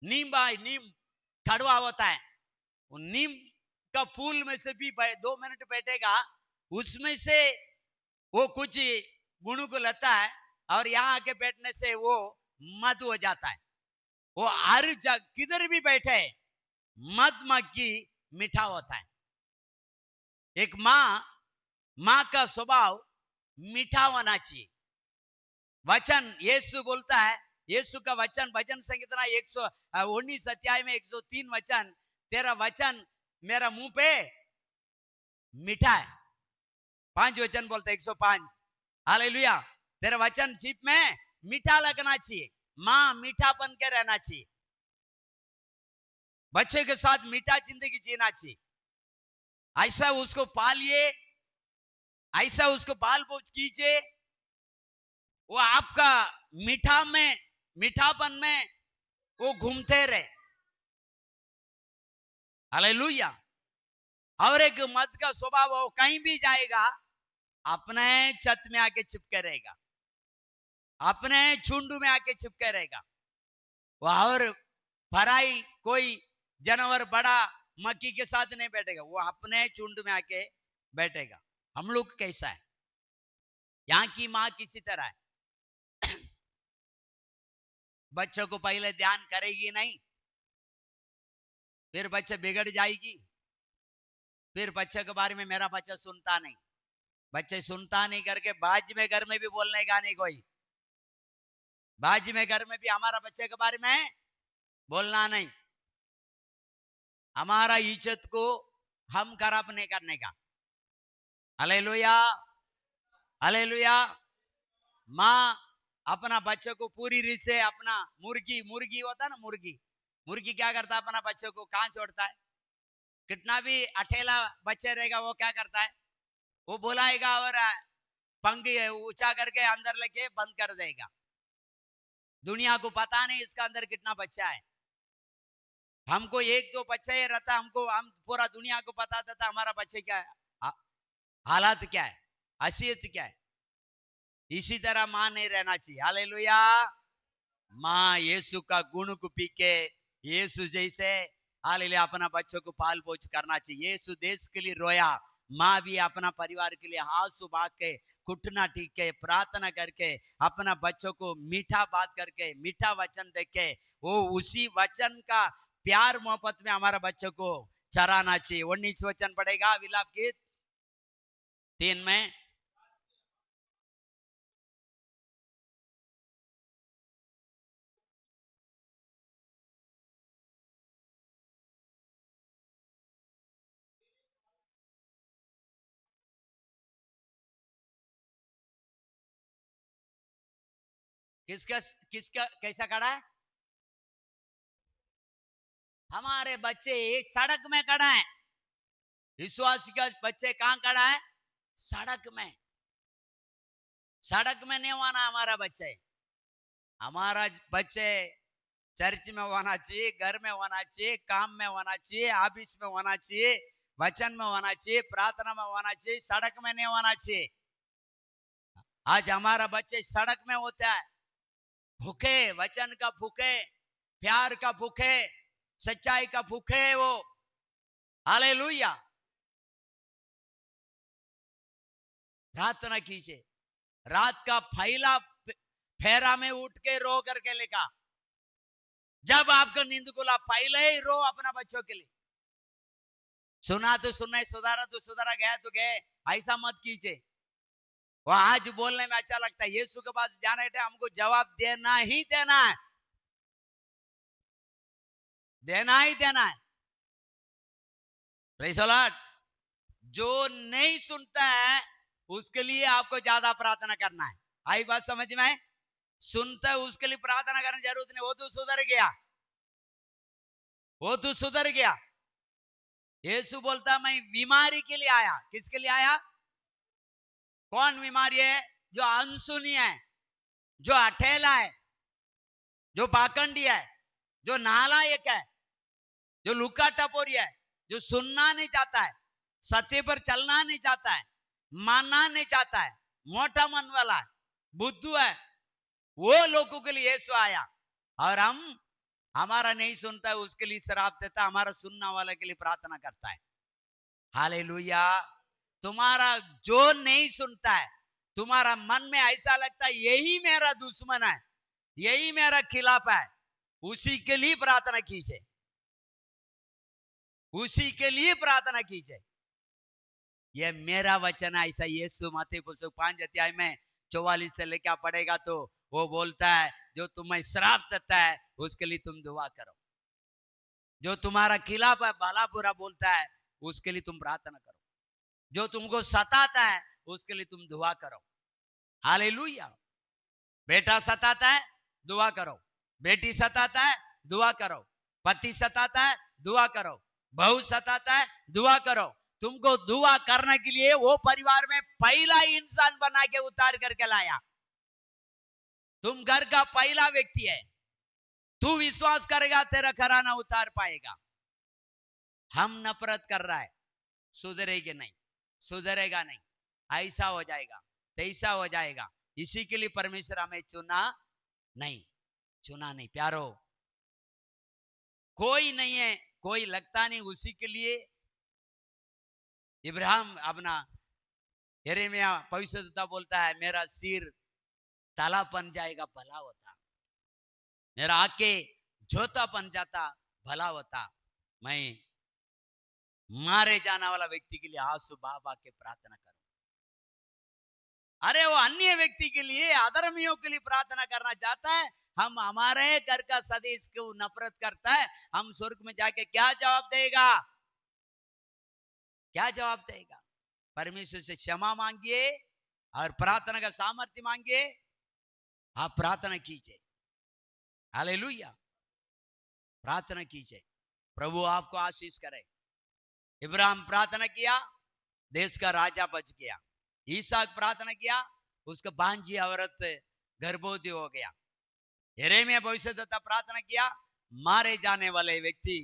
नीम कड़वा होता है, वो नीम का फूल में से भी 2 मिनट बैठेगा, उसमें से वो कुछ गुण को लेता है और यहाँ आके बैठने से वो मधु हो जाता है। वो हर जगह किधर भी बैठे मधुमक्खी मीठा होता है। एक माँ का स्वभाव मीठा होना चाहिए। वचन यीशु बोलता है, यीशु का वचन भजन संहिता 119 अध्याय में 103 वचन, तेरा वचन मेरा मुंह पे मीठा है। 5 वचन बोलते 105, हालेलुया। तेरा वचन जीभ में मीठा लगना चाहिए। माँ मीठा बन के रहना चाहिए, बच्चे के साथ मीठा जिंदगी जीना चाहिए। ऐसा उसको पालिए, ऐसा उसको बाल बोझ कीजिए, वो आपका मीठापन में वो घूमते रहे। हालेलुया। और एक मद का स्वभाव हो, कहीं भी जाएगा अपने छत में आके चिपके रहेगा, अपने झुंड में आके चिपके रहेगा। और पराई कोई जानवर बड़ा मक्खी के साथ नहीं बैठेगा, वो अपने झुंड में आके बैठेगा। हम लोग कैसा है? यहाँ की माँ किसी तरह है, बच्चों को पहले ध्यान करेगी नहीं, फिर बच्चे बिगड़ जाएगी, फिर बच्चे के बारे में मेरा बच्चा सुनता नहीं, बच्चे सुनता नहीं करके बाज में घर में भी बोलने का नहीं कोई, बाज में घर में भी हमारा बच्चे के बारे में बोलना नहीं, हमारा इज्जत को हम खराब नहीं करने का। Hallelujah, hallelujah. माँ अपना बच्चों को पूरी रीत से, अपना मुर्गी होता है ना, मुर्गी क्या करता है? अपना बच्चों को कहां छोड़ता है? कितना भी अकेला बच्चे रहेगा वो क्या करता है? वो बुलाएगा और पंख ऊंचा करके अंदर लेके बंद कर देगा। दुनिया को पता नहीं इसका अंदर कितना बच्चा है। हमको एक दो बच्चा ही रहता, हम पूरा दुनिया को पता था हमारा बच्चे क्या है, हालात क्या है, हैसियत क्या है। इसी तरह मां नहीं रहना चाहिए। हालेलुया। मां यीशु का गुण को पी के यीशु जैसे हालेलुया अपना बच्चों को पाल पोछ करना चाहिए। यीशु देश के लिए रोया, माँ भी अपना परिवार के लिए आंसू बहा के, घुटना टीक के, प्रार्थना करके, अपना बच्चों को मीठा बात करके, मीठा वचन देके, वो उसी वचन का प्यार मोहब्बत में हमारा बच्चों को चराना चाहिए। 19 वचन पड़ेगा विलाप गीत 3 में। किसका किसका कैसा खड़ा है? हमारे बच्चे सड़क में खड़ा है। विश्वासी का बच्चे कहां खड़ा है? सड़क में। सड़क में नहीं होना हमारा बच्चे। हमारा बच्चे चर्च में होना चाहिए, घर में होना चाहिए, काम में होना चाहिए, ऑफिस में होना चाहिए, वचन में होना चाहिए, प्रार्थना में होना चाहिए, सड़क में नहीं होना चाहिए। आज हमारा बच्चे सड़क में होता है, भूखे, वचन का भूखे, प्यार का भूखे, सच्चाई का भूखे है वो। हालेलुया। प्रार्थना कीजिए। रात का फैला फेरा में उठ के रो करके लिखा। जब आपको नींद खुला पहले ही रो अपना बच्चों के लिए। सुना तो सुना, सुधारा तो सुधारा, गया तो गए, ऐसा मत कीजिए। वो आज बोलने में अच्छा लगता है, यीशु के पास जाना है, हमको जवाब देना ही देना है, देना ही देना है। Praise the Lord. जो नहीं सुनता है उसके लिए आपको ज्यादा प्रार्थना करना है। आई बात समझ में? सुनता है उसके लिए प्रार्थना करने की जरूरत नहीं, वो तो सुधर गया, वो तो सुधर गया। यीशु बोलता मैं बीमारी के लिए आया। किसके लिए आया? कौन बीमारी है? जो अनसुनी है, जो अठेला है, जो पाखंडी है, जो नालायक है, जो लुका टपोरी है, जो सुनना नहीं चाहता है, सत्य पर चलना नहीं चाहता है, मानना नहीं चाहता है, मोटा मन वाला है, बुद्धू है, वो लोगों के लिए यीशु आया। और हम हमारा नहीं सुनता है उसके लिए श्राप देता, हमारा सुनने वाले के लिए प्रार्थना करता है। हालेलुया। तुम्हारा जो नहीं सुनता है, तुम्हारा मन में ऐसा लगता है यही मेरा दुश्मन है, यही मेरा खिलाफ है, उसी के लिए प्रार्थना कीजिए, उसी के लिए प्रार्थना कीजिए। ये मेरा वचन है, ऐसा यीशु मत्ती पुस्तक 5 अध्याय में 44 से लेकर पढ़ेगा तो वो बोलता है जो तुम्हें श्राप देता है उसके लिए तुम दुआ करो, जो तुम्हारा खिलाफ है, भला बुरा बोलता है उसके लिए तुम प्रार्थना करो, जो तुमको सताता है उसके लिए तुम दुआ करो। हालेलुया। बेटा सताता है दुआ करो, बेटी सताता है दुआ करो, पति सताता है दुआ करो, बहू सताता है दुआ करो। तुमको दुआ करने के लिए वो परिवार में पहला इंसान बना के उतार करके लाया। तुम घर का पहला व्यक्ति है, तू विश्वास करेगा तेरा घराना उतार पाएगा। हम नफरत कर रहा है, सुधरेगी नहीं, सुधरेगा नहीं, ऐसा हो जाएगा, तैसा हो जाएगा। इसी के लिए परमेश्वर हमें चुना नहीं प्यारो। कोई नहीं है, कोई लगता नहीं, उसी के लिए इब्राहिम अपना यिर्मयाह भविष्यद्वक्ता बोलता है मेरा सिर ताला बन जाएगा भला होता, मेरा आके जोता बन जाता भला होता। मैं मारे जाने वाला व्यक्ति के लिए आंसू बहा के प्रार्थना करूं। अरे वो अन्य व्यक्ति के लिए, अधर्मियों के लिए प्रार्थना करना चाहता है, हम हमारे घर का सदस्य को नफरत करता है, हम स्वर्ग में जाके क्या जवाब देगा? क्या जवाब देगा? परमेश्वर से क्षमा मांगिए और प्रार्थना का सामर्थ्य मांगिए। आप प्रार्थना कीजिए। हालेलुया। प्रार्थना कीजिए, प्रभु आपको आशीष करे। इब्राहिम प्रार्थना किया, देश का राजा बच गया। ईसाक प्रार्थना किया, उसका बांझी औरत गर्भवती हो गया। यिर्मयाह भविष्यद्वक्ता प्रार्थना किया, मारे जाने वाले व्यक्ति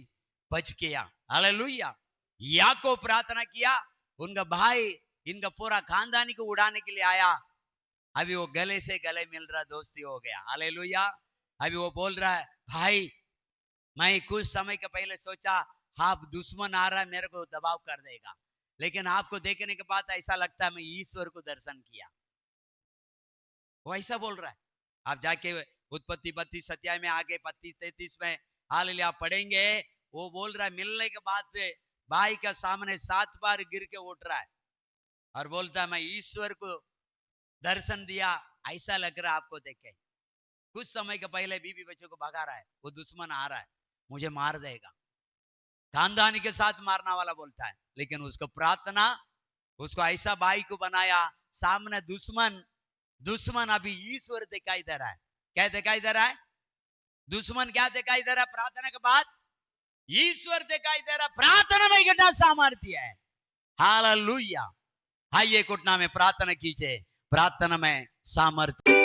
बच गया। हालेलुया। याकूब प्रार्थना किया, उनका भाई इनका पूरा खानदानी को उड़ाने के लिए आया, अभी वो गले से गले मिल रहा, दोस्ती हो गया। हालेलुया। अभी वो बोल रहा है, भाई मैं कुछ समय के पहले सोचा आप दुश्मन आ रहा है मेरे को दबाव कर देगा, लेकिन आपको देखने के बाद ऐसा लगता है मैं ईश्वर को दर्शन किया। वो ऐसा बोल रहा है। आप जाके उत्पत्ति 32 अध्याय में आगे 32-33 में हालेलुया पढ़ेंगे। वो बोल रहा है मिलने के बाद भाई के सामने 7 बार गिर के उठ रहा है और बोलता है मैं ईश्वर को दर्शन दिया, ऐसा लग रहा है आपको देख के। कुछ समय के पहले बीवी बच्चों को भगा रहा है, वो दुश्मन आ रहा है मुझे मार देगा, खानदानी के साथ मारना वाला बोलता है, लेकिन उसको प्रार्थना उसको ऐसा भाई को बनाया, सामने दुश्मन अभी ईश्वर दिखाई दे रहा है। क्या दिखाई दे रहा है? दुश्मन क्या दिखाई दे रहा है? प्रार्थना के बाद ईश्वर दिखाई दे रहा। प्रार्थना में कितना सामर्थ्य है। हालेलुया। आइए घुटना में प्रार्थना कीजिए, प्रार्थना में सामर्थ्य।